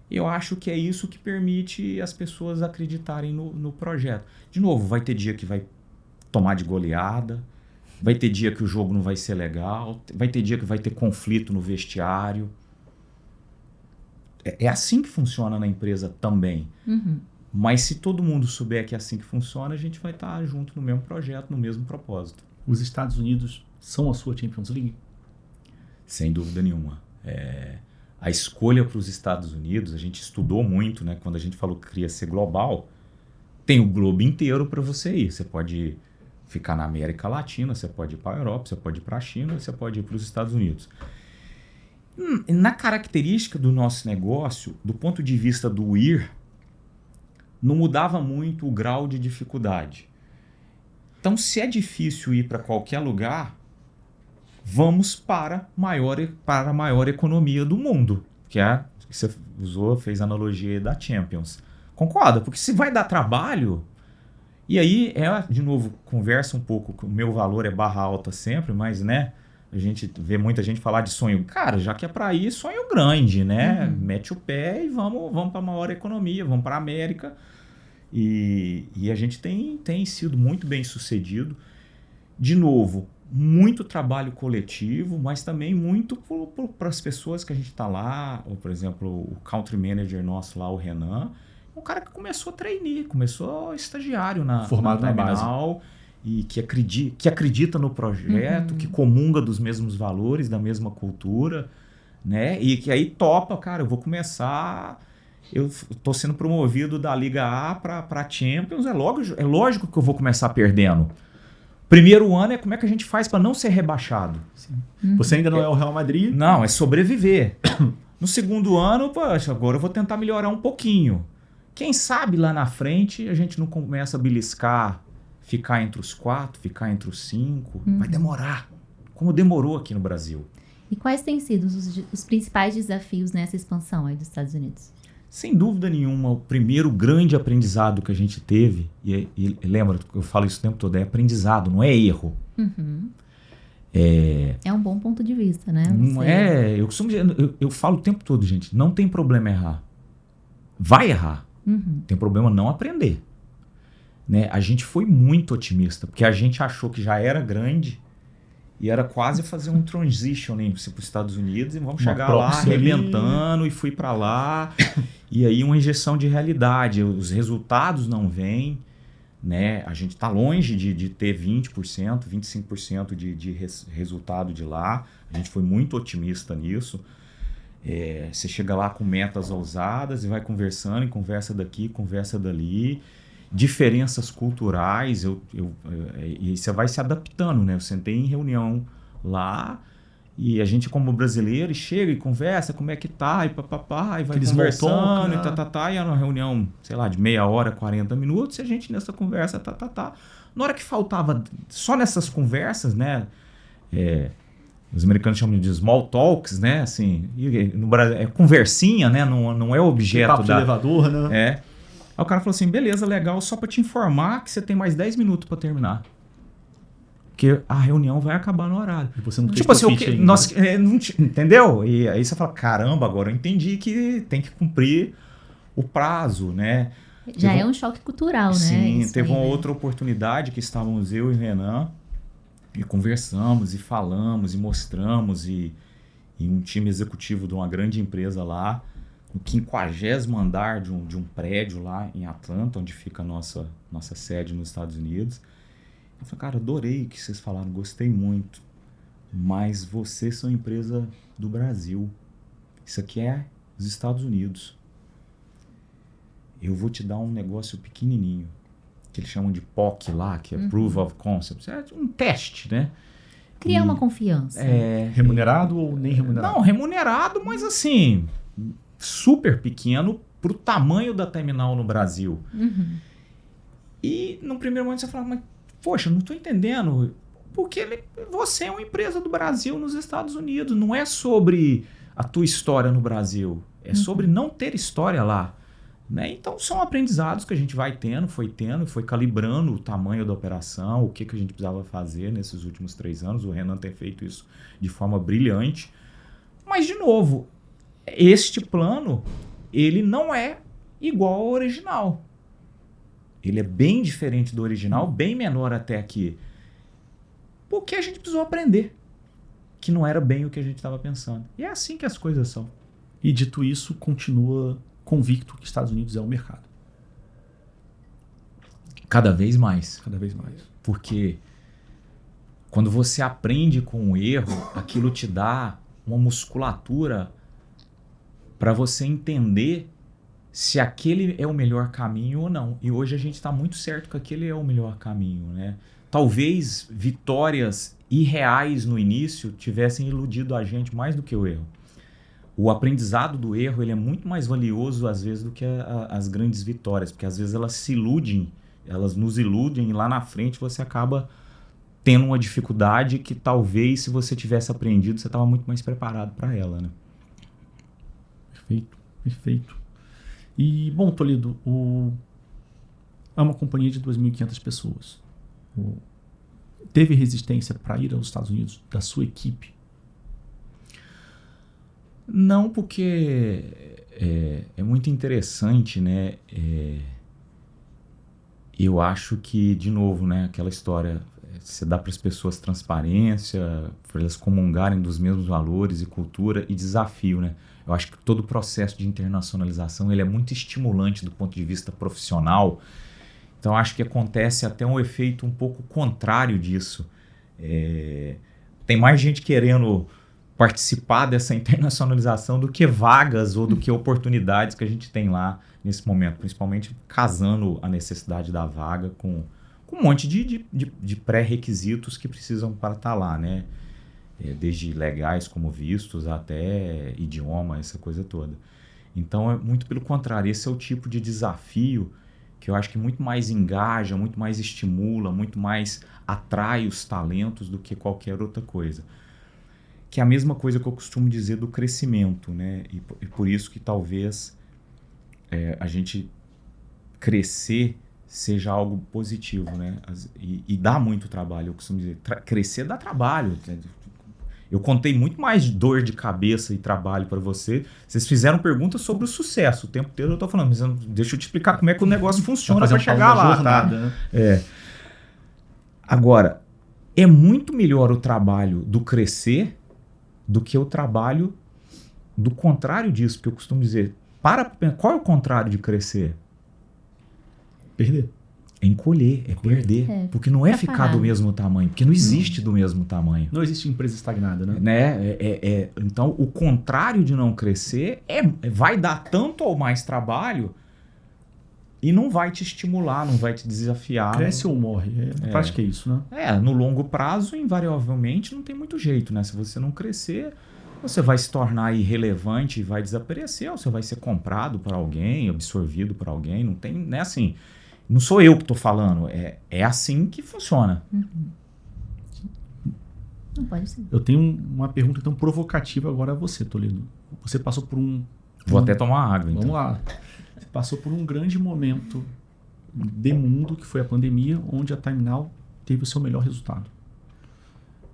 eu acho que é isso que permite as pessoas acreditarem no projeto. De novo, vai ter dia que vai tomar de goleada, vai ter dia que o jogo não vai ser legal, vai ter dia que vai ter conflito no vestiário. É assim que funciona na empresa também. Mas se todo mundo souber que é assim que funciona, a gente vai estar junto no mesmo projeto, no mesmo propósito. Os Estados Unidos são a sua Champions League? Sem dúvida nenhuma. A escolha para os Estados Unidos, a gente estudou muito, né? Quando a gente falou que queria ser global, tem o globo inteiro para você ir. Você pode ficar na América Latina, você pode ir para a Europa, você pode ir para a China, você pode ir para os Estados Unidos. Na característica do nosso negócio, do ponto de vista do ir, não mudava muito o grau de dificuldade. Então, se é difícil ir para qualquer lugar, vamos para a maior economia do mundo, que você fez a analogia da Champions. Concorda? Porque se vai dar trabalho, e aí, de novo, conversa um pouco, o meu valor é barra alta sempre, mas, né, a gente vê muita gente falar de sonho. Cara, já que é para ir, sonho grande, né? Mete o pé e vamos para a maior economia, vamos para a América. E a gente tem sido muito bem sucedido. de novo, muito trabalho coletivo, mas também muito para as pessoas que a gente está lá, ou, por exemplo, o country manager nosso lá, o Renan, um cara que começou trainee, começou estagiário formado na base. E que acredita no projeto, que comunga dos mesmos valores, da mesma cultura, né? E que aí topa, cara, eu vou começar... Eu tô sendo promovido da Liga A para Champions, é lógico que eu vou começar perdendo. Primeiro ano é como é que a gente faz para não ser rebaixado. Você ainda não é o Real Madrid? Não, é sobreviver. No segundo ano, poxa, agora eu vou tentar melhorar um pouquinho. Quem sabe lá na frente a gente não começa a beliscar, ficar entre os 4, ficar entre os 5. Vai demorar, como demorou aqui no Brasil. E quais têm sido os principais desafios nessa expansão aí dos Estados Unidos? Sem dúvida nenhuma, o primeiro grande aprendizado que a gente teve, e lembra que eu falo isso o tempo todo, é aprendizado, não é erro. É um bom ponto de vista, né? Não é, eu falo o tempo todo, gente, não tem problema errar. Vai errar. Tem problema não aprender. Né? A gente foi muito otimista, porque a gente achou que já era grande e era quase fazer um transitioning para os Estados Unidos e vamos chegar lá arrebentando e fui para lá. E aí uma injeção de realidade, os resultados não vêm, né? A gente está longe de ter 20%, 25% de resultado de lá. A gente foi muito otimista nisso. Você chega lá com metas ousadas e vai conversando, e conversa daqui, conversa dali. Diferenças culturais, e você vai se adaptando, né? Eu sentei em reunião lá e a gente, como brasileiro, chega e conversa, como é que tá, e papapá, e vai aqueles conversando, e e é uma reunião, sei lá, de meia hora, 40 minutos, e a gente nessa conversa, Na hora que faltava, só nessas conversas, né? Os americanos chamam de small talks, né? Assim, no Brasil, é conversinha, né? Não é objeto papo de elevador, né? Aí o cara falou assim, beleza, legal, só pra te informar que você tem mais 10 minutos pra terminar. Porque a reunião vai acabar no horário. E você não tipo assim, entendeu? E aí você fala, caramba, agora eu entendi que tem que cumprir o prazo, né? Já é um choque cultural, né? Sim, isso teve aí, uma né? outra oportunidade que estávamos eu e o Renan e conversamos e falamos e mostramos e um time executivo de uma grande empresa lá, no 50º andar de um prédio lá em Atlanta, onde fica a nossa sede nos Estados Unidos. Eu falei, cara, adorei o que vocês falaram, gostei muito, mas vocês são empresa do Brasil. Isso aqui é os Estados Unidos. Eu vou te dar um negócio pequenininho, que eles chamam de POC lá, que é Proof of Concept. É um teste, né? Criar uma confiança. Remunerado ou nem remunerado? Não, remunerado, mas assim... super pequeno pro tamanho da terminal no Brasil. E no primeiro momento você fala, mas poxa, não estou entendendo, porque você é uma empresa do Brasil nos Estados Unidos, não é sobre a tua história no Brasil, é sobre não ter história lá. Né? Então são aprendizados que a gente vai tendo, foi calibrando o tamanho da operação, o que a gente precisava fazer nesses últimos 3 anos, o Renan tem feito isso de forma brilhante. Mas, de novo, este plano, ele não é igual ao original. Ele é bem diferente do original, bem menor até aqui. Porque a gente precisou aprender que não era bem o que a gente estava pensando. E é assim que as coisas são. E dito isso, continua convicto que Estados Unidos é o mercado. Cada vez mais. Cada vez mais. Porque quando você aprende com o erro, aquilo te dá uma musculatura para você entender se aquele é o melhor caminho ou não. E hoje a gente está muito certo que aquele é o melhor caminho, né? Talvez vitórias irreais no início tivessem iludido a gente mais do que o erro. O aprendizado do erro ele é muito mais valioso às vezes do que as grandes vitórias, porque às vezes elas se iludem, elas nos iludem e lá na frente você acaba tendo uma dificuldade que talvez se você tivesse aprendido você estava muito mais preparado para ela, né? Perfeito, perfeito. E, bom, Toledo, é uma companhia de 2.500 pessoas. Teve resistência para ir aos Estados Unidos da sua equipe? Não, porque é muito interessante, né? Eu acho que, de novo, né, aquela história, Você dá para as pessoas transparência, para elas comungarem dos mesmos valores e cultura e desafio, né? Eu acho que todo o processo de internacionalização ele é muito estimulante do ponto de vista profissional. Então, acho que acontece até um efeito um pouco contrário disso. Tem mais gente querendo participar dessa internacionalização do que vagas ou do que oportunidades que a gente tem lá nesse momento, principalmente casando a necessidade da vaga com um monte de pré-requisitos que precisam para estar lá, né? Desde legais como vistos até idioma, essa coisa toda. Então, é muito pelo contrário, esse é o tipo de desafio que eu acho que muito mais engaja, muito mais estimula, muito mais atrai os talentos do que qualquer outra coisa. Que é a mesma coisa que eu costumo dizer do crescimento, né? E por isso que talvez a gente crescer seja algo positivo, né? E dá muito trabalho, eu costumo dizer. Crescer dá trabalho. Eu contei muito mais dor de cabeça e trabalho para você. Vocês fizeram perguntas sobre o sucesso. O tempo inteiro eu tô falando, mas deixa eu te explicar como é que o negócio funciona para chegar lá. Jornada, tá? Né? Agora, é muito melhor o trabalho do crescer do que o trabalho do contrário disso, porque eu costumo dizer, qual é o contrário de crescer? Perder. É encolher, é perder. Porque não é ficar parado. do mesmo tamanho, porque não existe do mesmo tamanho. Não existe empresa estagnada, né? Então, o contrário de não crescer vai dar tanto ou mais trabalho e não vai te estimular, não vai te desafiar. Cresce ou morre. Na prática é isso, né? No longo prazo, invariavelmente, não tem muito jeito, né? Se você não crescer, você vai se tornar irrelevante e vai desaparecer, ou você vai ser comprado por alguém, absorvido por alguém. Não tem, né? Assim, não sou eu que estou falando, é assim que funciona. Não pode ser. Eu tenho uma pergunta então provocativa agora a você, Toledo. Você passou por Vou até tomar água, então. Vamos lá. Você passou por um grande momento de mundo, que foi a pandemia, onde a Time teve o seu melhor resultado.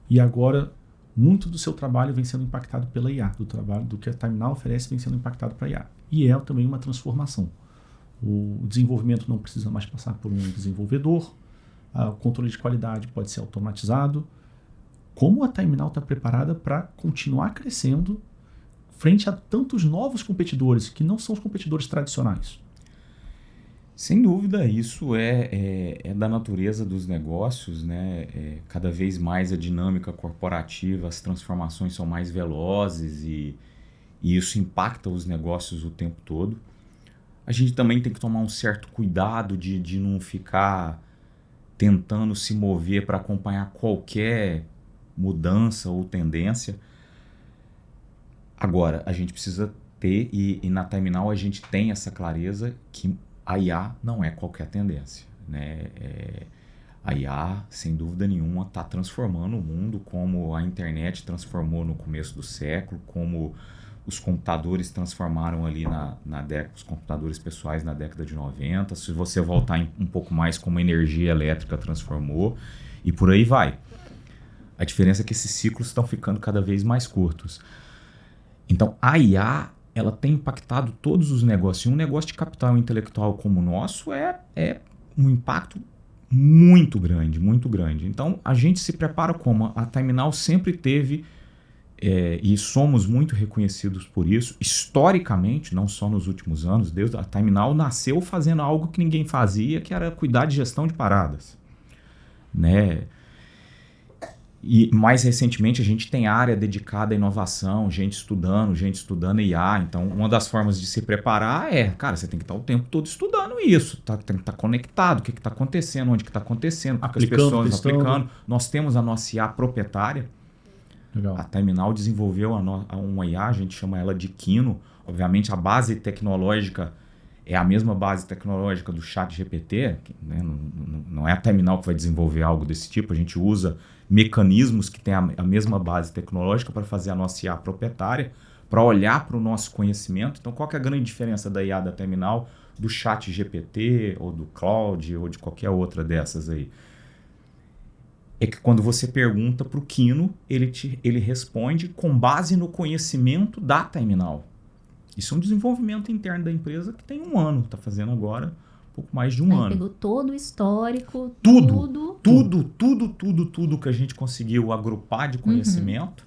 E agora, muito do seu trabalho vem sendo impactado pela IA. Do que a Time oferece vem sendo impactado para a IA. E é também uma transformação. O desenvolvimento não precisa mais passar por um desenvolvedor. O controle de qualidade pode ser automatizado. Como a Time está preparada para continuar crescendo frente a tantos novos competidores que não são os competidores tradicionais? Sem dúvida, isso é da natureza dos negócios, né? Cada vez mais a dinâmica corporativa, as transformações são mais velozes e isso impacta os negócios o tempo todo. A gente também tem que tomar um certo cuidado de não ficar tentando se mover para acompanhar qualquer mudança ou tendência. Agora, a gente precisa ter, e na Time a gente tem essa clareza que a IA não é qualquer tendência, né? A IA, sem dúvida nenhuma, está transformando o mundo como a internet transformou no começo do século, como os computadores transformaram ali na década, os computadores pessoais na década de 90. Se você voltar um pouco mais, como a energia elétrica transformou, e por aí vai. A diferença é que esses ciclos estão ficando cada vez mais curtos. Então, a IA, ela tem impactado todos os negócios. E um negócio de capital intelectual como o nosso é um impacto muito grande, muito grande. Então, a gente se prepara como? A Time sempre teve, e somos muito reconhecidos por isso, historicamente, não só nos últimos anos, a Time nasceu fazendo algo que ninguém fazia, que era cuidar de gestão de paradas, né? E mais recentemente a gente tem área dedicada à inovação, gente estudando IA. Então, uma das formas de se preparar cara, você tem que estar o tempo todo estudando isso. Tem que estar conectado, o que está acontecendo, onde que está acontecendo, o que as pessoas estão aplicando. Nós temos a nossa IA proprietária. Legal. A Time desenvolveu uma IA, a gente chama ela de Kino. Obviamente, a base tecnológica é a mesma base tecnológica do ChatGPT, né? Não é a Time que vai desenvolver algo desse tipo. A gente usa mecanismos que têm a mesma base tecnológica para fazer a nossa IA proprietária, para olhar para o nosso conhecimento. Então, qual que é a grande diferença da IA da Time do ChatGPT, ou do Claude, ou de qualquer outra dessas aí? É que quando você pergunta para o Kino, ele responde com base no conhecimento da Time. Isso é um desenvolvimento interno da empresa que tem 1 ano, está fazendo agora pouco mais de um ano. Pegou todo o histórico, Tudo que a gente conseguiu agrupar de conhecimento,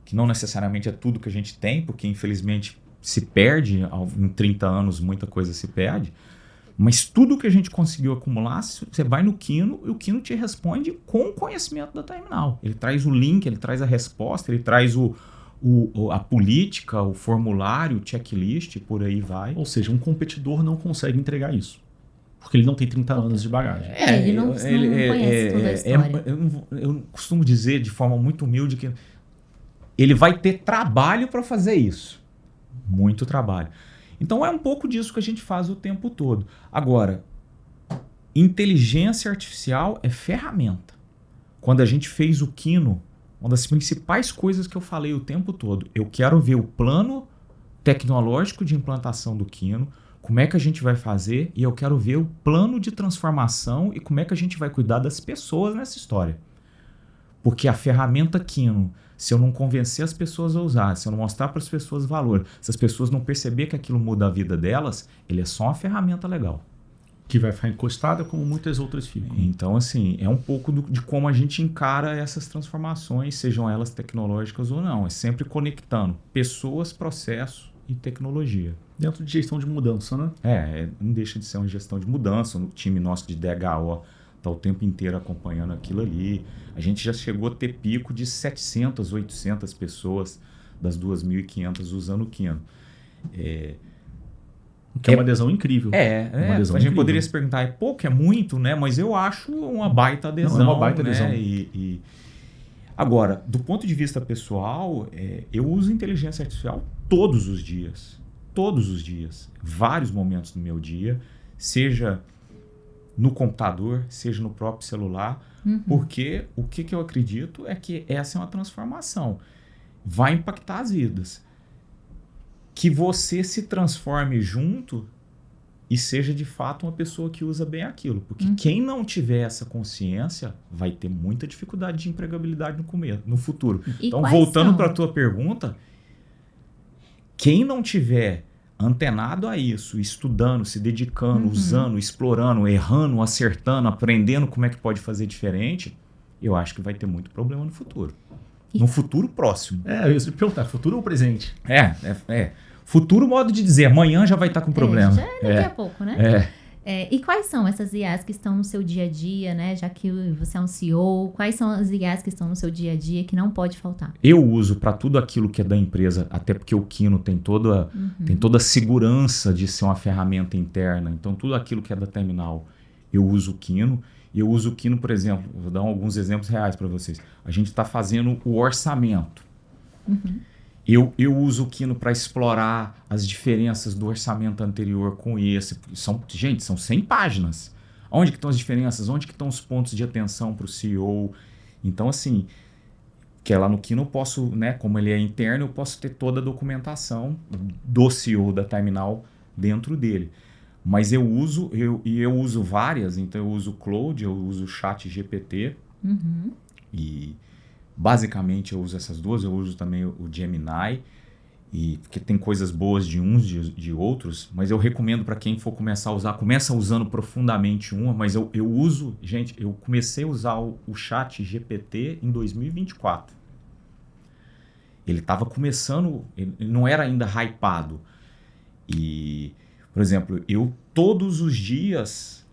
que não necessariamente é tudo que a gente tem, porque infelizmente se perde, em 30 anos muita coisa se perde, mas tudo que a gente conseguiu acumular, você vai no Kino e o Kino te responde com o conhecimento da Terminal. Ele traz o link, ele traz a resposta, ele traz a política, o formulário, o checklist, por aí vai. Ou seja, um competidor não consegue entregar isso. Porque ele não tem 30 anos de bagagem. Ele não conhece toda a história. Eu costumo dizer de forma muito humilde que ele vai ter trabalho para fazer isso. Muito trabalho. Então é um pouco disso que a gente faz o tempo todo. Agora, inteligência artificial é ferramenta. Quando a gente fez o Kino, uma das principais coisas que eu falei o tempo todo, eu quero ver o plano tecnológico de implantação do Kino, como é que a gente vai fazer, e eu quero ver o plano de transformação e como é que a gente vai cuidar das pessoas nessa história. Porque a ferramenta Kino, se eu não convencer as pessoas a usar, se eu não mostrar para as pessoas valor, se as pessoas não perceber que aquilo muda a vida delas, ele é só uma ferramenta legal. Que vai ficar encostada como muitas outras ficam. Então, assim, é um pouco de como a gente encara essas transformações, sejam elas tecnológicas ou não. É sempre conectando pessoas, processo e tecnologia. Dentro de gestão de mudança, né? Não deixa de ser uma gestão de mudança. O time nosso de DHO está o tempo inteiro acompanhando aquilo ali. A gente já chegou a ter pico de 700, 800 pessoas das 2.500 usando o Kino. Que é uma adesão incrível. A gente poderia se perguntar, é pouco, é muito, né? Mas eu acho uma baita adesão. Não, é uma baita adesão. Né? Agora, do ponto de vista pessoal, eu uso inteligência artificial todos os dias. Todos os dias. Vários momentos do meu dia. Seja no computador, seja no próprio celular. Porque o que eu acredito é que essa é uma transformação. Vai impactar as vidas. Que você se transforme junto e seja de fato uma pessoa que usa bem aquilo. Porque quem não tiver essa consciência vai ter muita dificuldade de empregabilidade no futuro. Então, voltando para a tua pergunta, quem não tiver antenado a isso, estudando, se dedicando, usando, explorando, errando, acertando, aprendendo como é que pode fazer diferente, eu acho que vai ter muito problema no futuro. No futuro próximo. Eu ia perguntar, futuro ou presente? Futuro, modo de dizer, amanhã já vai estar com problema. Já daqui a pouco, né? E quais são essas IAs que estão no seu dia a dia, né? Já que você é um CEO, quais são as IAs que estão no seu dia a dia que não pode faltar? Eu uso para tudo aquilo que é da empresa, até porque o Kino tem toda a segurança de ser uma ferramenta interna. Então, tudo aquilo que é da Terminal, eu uso o Kino. E eu uso o Kino, por exemplo, vou dar alguns exemplos reais para vocês. A gente está fazendo o orçamento. Eu uso o Kino para explorar as diferenças do orçamento anterior com esse. São 100 páginas. Onde que estão as diferenças? Onde que estão os pontos de atenção para o CEO? Então, assim, que lá no Kino eu posso, né, como ele é interno, eu posso ter toda a documentação do CEO da Terminal dentro dele. Mas eu uso várias, então eu uso o Claude, eu uso o ChatGPT e basicamente eu uso essas duas, eu uso também o Gemini, porque tem coisas boas de uns de outros, mas eu recomendo para quem for começar a usar, começa usando profundamente uma, mas eu uso, gente, eu comecei a usar o ChatGPT em 2024. Ele estava começando, ele não era ainda hypado. E, por exemplo, todos os dias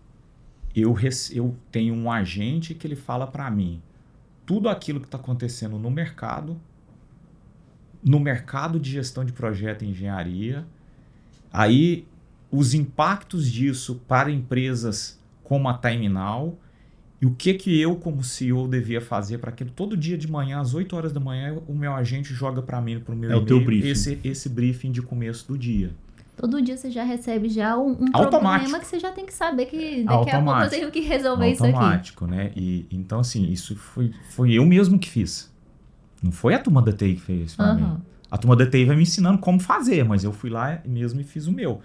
eu tenho um agente que ele fala para mim tudo aquilo que está acontecendo no mercado de gestão de projeto e engenharia, aí os impactos disso para empresas como a Terminal e o que eu como CEO devia fazer para que todo dia de manhã, às 8 horas da manhã, o meu agente joga para mim, para o meu e-mail, o teu briefing. Esse briefing de começo do dia. Todo dia você já recebe um problema que você já tem que saber que daqui a pouco eu tenho que resolver isso aqui. Automático, né? Então, assim, isso foi eu mesmo que fiz. Não foi a turma da TI que fez para mim. A turma da TI vai me ensinando como fazer, mas eu fui lá mesmo e fiz o meu.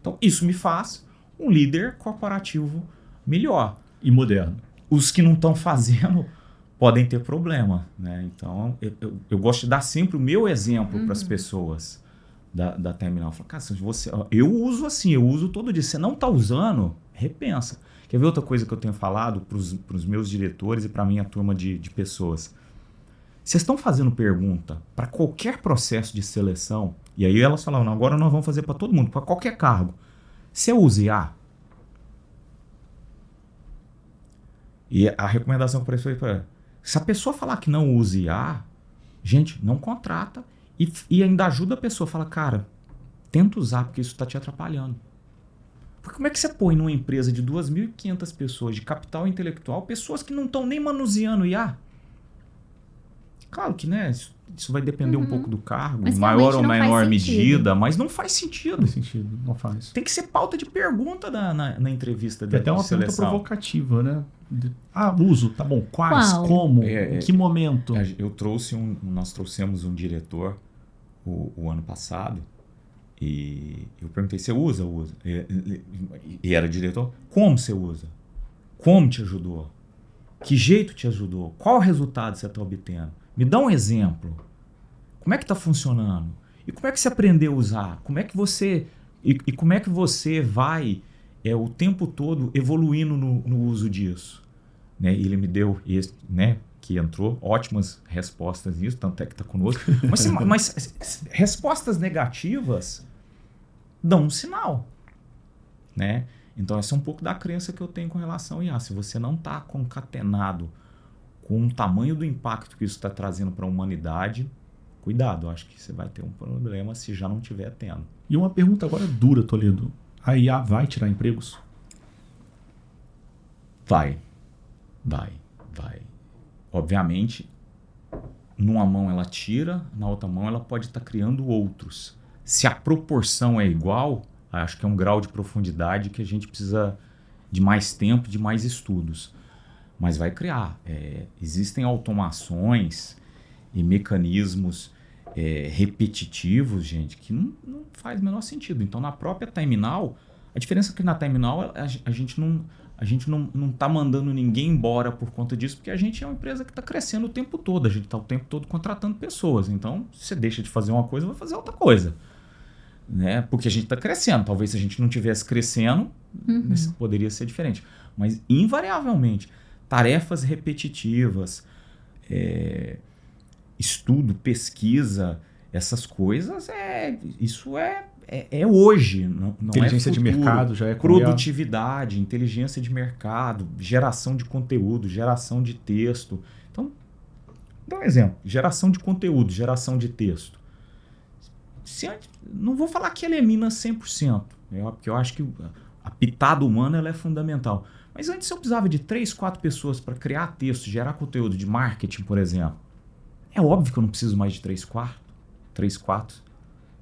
Então, isso me faz um líder corporativo melhor. E moderno. Os que não estão fazendo podem ter problema, né? Então, eu gosto de dar sempre o meu exemplo para as pessoas. da terminal. Eu falo, cara, se você, eu uso assim, eu uso todo dia. Você não está usando, repensa. Quer ver outra coisa que eu tenho falado para os meus diretores e para a minha turma de pessoas? Vocês estão fazendo pergunta para qualquer processo de seleção, e aí elas falavam, não, agora nós vamos fazer para todo mundo, para qualquer cargo. Você usa IA? E a recomendação para isso é, se a pessoa falar que não usa IA, gente, não contrata e ainda ajuda a pessoa. Fala, cara, tenta usar porque isso está te atrapalhando. Porque como é que você põe numa empresa de 2.500 pessoas de capital intelectual, pessoas que não estão nem manuseando IA? Claro que, né, isso vai depender um pouco do cargo, mas maior ou não menor faz medida, mas não faz sentido. Não faz sentido, não faz. Tem que ser pauta de pergunta na entrevista de até uma pergunta seleção. Provocativa, né? Uso, tá bom. Quais? Qual? Como? Em que momento? Nós trouxemos um diretor o ano passado e eu perguntei, você usa? Usa. E era diretor, como você usa? Como te ajudou? Que jeito te ajudou? Qual resultado você está obtendo? Me dá um exemplo. Como é que está funcionando? E como é que você aprendeu a usar? Como é que você como é que você vai o tempo todo evoluindo no uso disso? Né? E ele me deu, que entrou, ótimas respostas nisso, tanto é que está conosco. Mas respostas negativas dão um sinal. Né? Então essa é um pouco da crença que eu tenho com relação ao IA. Se você não está concatenado com o tamanho do impacto que isso está trazendo para a humanidade, cuidado, eu acho que você vai ter um problema se já não estiver tendo. E uma pergunta agora dura, Toledo. A IA vai tirar empregos? Vai. Obviamente, numa mão ela tira, na outra mão ela pode estar criando outros. Se a proporção é igual, acho que é um grau de profundidade que a gente precisa de mais tempo, de mais estudos. Mas vai criar. Existem automações e mecanismos repetitivos, gente, que não faz o menor sentido. Então, na própria terminal, a diferença é que na terminal a gente não está mandando ninguém embora por conta disso, porque a gente é uma empresa que está crescendo o tempo todo. A gente está o tempo todo contratando pessoas. Então, se você deixa de fazer uma coisa, vai fazer outra coisa. Né? Porque a gente está crescendo. Talvez se a gente não estivesse crescendo, isso poderia ser diferente. Mas, invariavelmente, tarefas repetitivas, estudo, pesquisa, essas coisas, isso é hoje, não inteligência é de mercado já é produtividade, inteligência de mercado, geração de conteúdo, geração de texto. Então, dá um exemplo, geração de conteúdo, geração de texto. Não vou falar que elimina 100%, porque eu acho que a pitada humana ela é fundamental. Mas antes eu precisava de 3, 4 pessoas para criar texto, gerar conteúdo de marketing, por exemplo. É óbvio que eu não preciso mais de 3, 4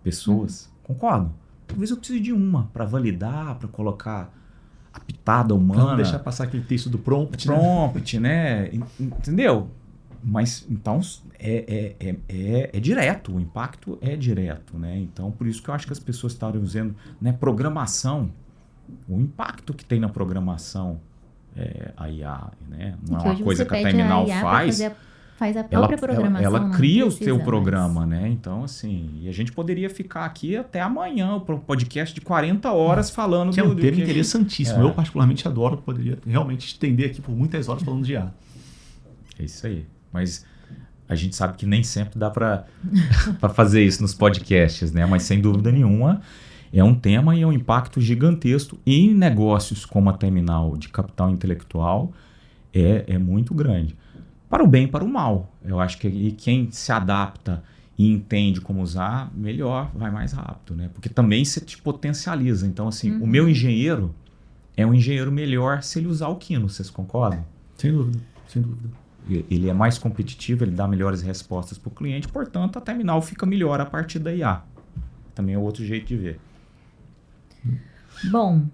pessoas. Concordo? Talvez eu precise de uma para validar, para colocar a pitada humana. Pra não deixar passar aquele texto do prompt. Né? Entendeu? Mas então é direto, o impacto é direto, né? Então por isso que eu acho que as pessoas estavam usando, né, programação, o impacto que tem na programação a IA, né? Não é uma coisa que a terminal faz. Faz a própria programação. Ela cria o seu programa, né? Então, assim, e a gente poderia ficar aqui até amanhã, o podcast de 40 horas falando que é um tema interessantíssimo. Eu particularmente adoro, poderia realmente estender aqui por muitas horas falando de IA. É isso aí. Mas a gente sabe que nem sempre dá para fazer isso nos podcasts, né? Mas sem dúvida nenhuma é um tema e é um impacto gigantesco em negócios como a terminal de capital intelectual é muito grande. Para o bem e para o mal. Eu acho que quem se adapta e entende como usar, melhor, vai mais rápido, né? Porque também você te potencializa. Então, assim, o meu engenheiro é um engenheiro melhor se ele usar o Kino, vocês concordam? Sem dúvida, sem dúvida. Ele é mais competitivo, ele dá melhores respostas para o cliente, portanto, a terminal fica melhor a partir da IA. Também é outro jeito de ver. Bom,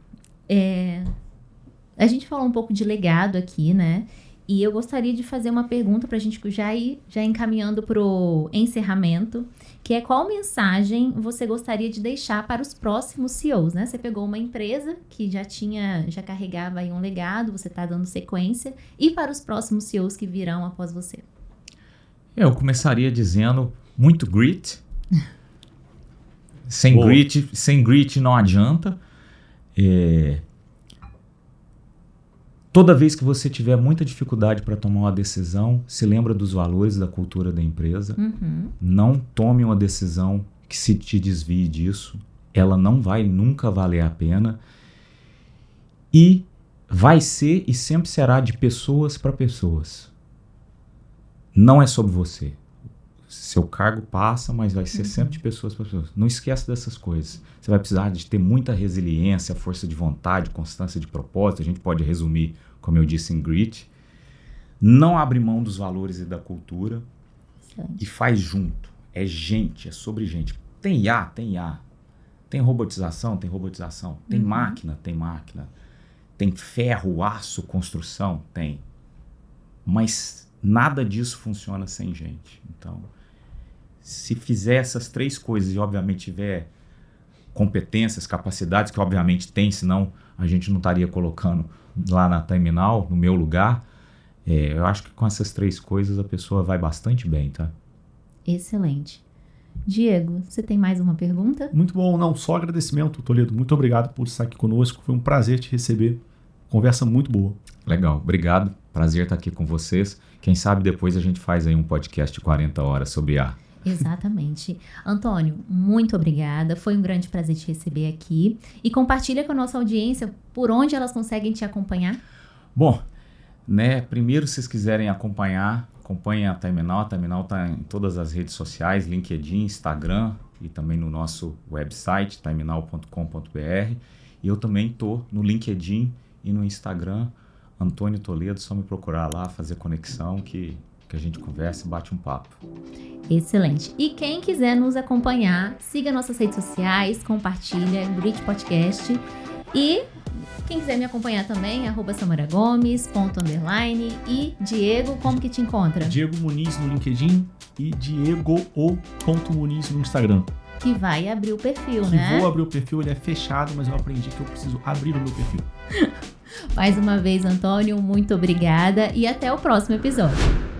a gente falou um pouco de legado aqui, né? E eu gostaria de fazer uma pergunta para a gente já ir encaminhando para o encerramento, que é qual mensagem você gostaria de deixar para os próximos CEOs, né? Você pegou uma empresa que já carregava aí um legado, você está dando sequência, e para os próximos CEOs que virão após você? Eu começaria dizendo muito grit, Sem grit não adianta. Toda vez que você tiver muita dificuldade para tomar uma decisão, se lembra dos valores da cultura da empresa. Não tome uma decisão que se te desvie disso. Ela não vai nunca valer a pena. E vai ser e sempre será de pessoas para pessoas. Não é sobre você. Seu cargo passa, mas vai ser sempre de pessoas para pessoas. Não esquece dessas coisas. Você vai precisar de ter muita resiliência, força de vontade, constância de propósito. A gente pode resumir, como eu disse, em grit. Não abre mão dos valores e da cultura. E faz junto. É gente, é sobre gente. Tem IA, tem IA. Tem robotização, tem robotização. Tem máquina, tem máquina. Tem ferro, aço, construção, tem. Mas nada disso funciona sem gente. Então, se fizer essas 3 coisas e, obviamente, tiver competências, capacidades, que obviamente tem, senão a gente não estaria colocando lá na Timenal, no meu lugar, eu acho que com essas 3 coisas a pessoa vai bastante bem, tá? Excelente. Diego, você tem mais uma pergunta? Muito bom, não, só agradecimento, Toledo. Muito obrigado por estar aqui conosco. Foi um prazer te receber. Conversa muito boa. Legal, obrigado. Prazer estar aqui com vocês. Quem sabe depois a gente faz aí um podcast de 40 horas sobre IA. Exatamente. Antônio, muito obrigada. Foi um grande prazer te receber aqui. E compartilha com a nossa audiência por onde elas conseguem te acompanhar. Bom, primeiro, se vocês quiserem acompanhem a Timenal. A Timenal está em todas as redes sociais, LinkedIn, Instagram e também no nosso website, timenal.com.br. E eu também estou no LinkedIn e no Instagram, Antônio Toledo, só me procurar lá, fazer conexão que a gente conversa e bate um papo. Excelente. E quem quiser nos acompanhar, siga nossas redes sociais, compartilha, Grit Podcast. E quem quiser me acompanhar também, @samaragomes, _, e Diego, como que te encontra? Diego Muniz no LinkedIn e Diego.muniz no Instagram. Que vai abrir o perfil, Vou abrir o perfil, ele é fechado, mas eu aprendi que eu preciso abrir o meu perfil. Mais uma vez, Antônio, muito obrigada e até o próximo episódio.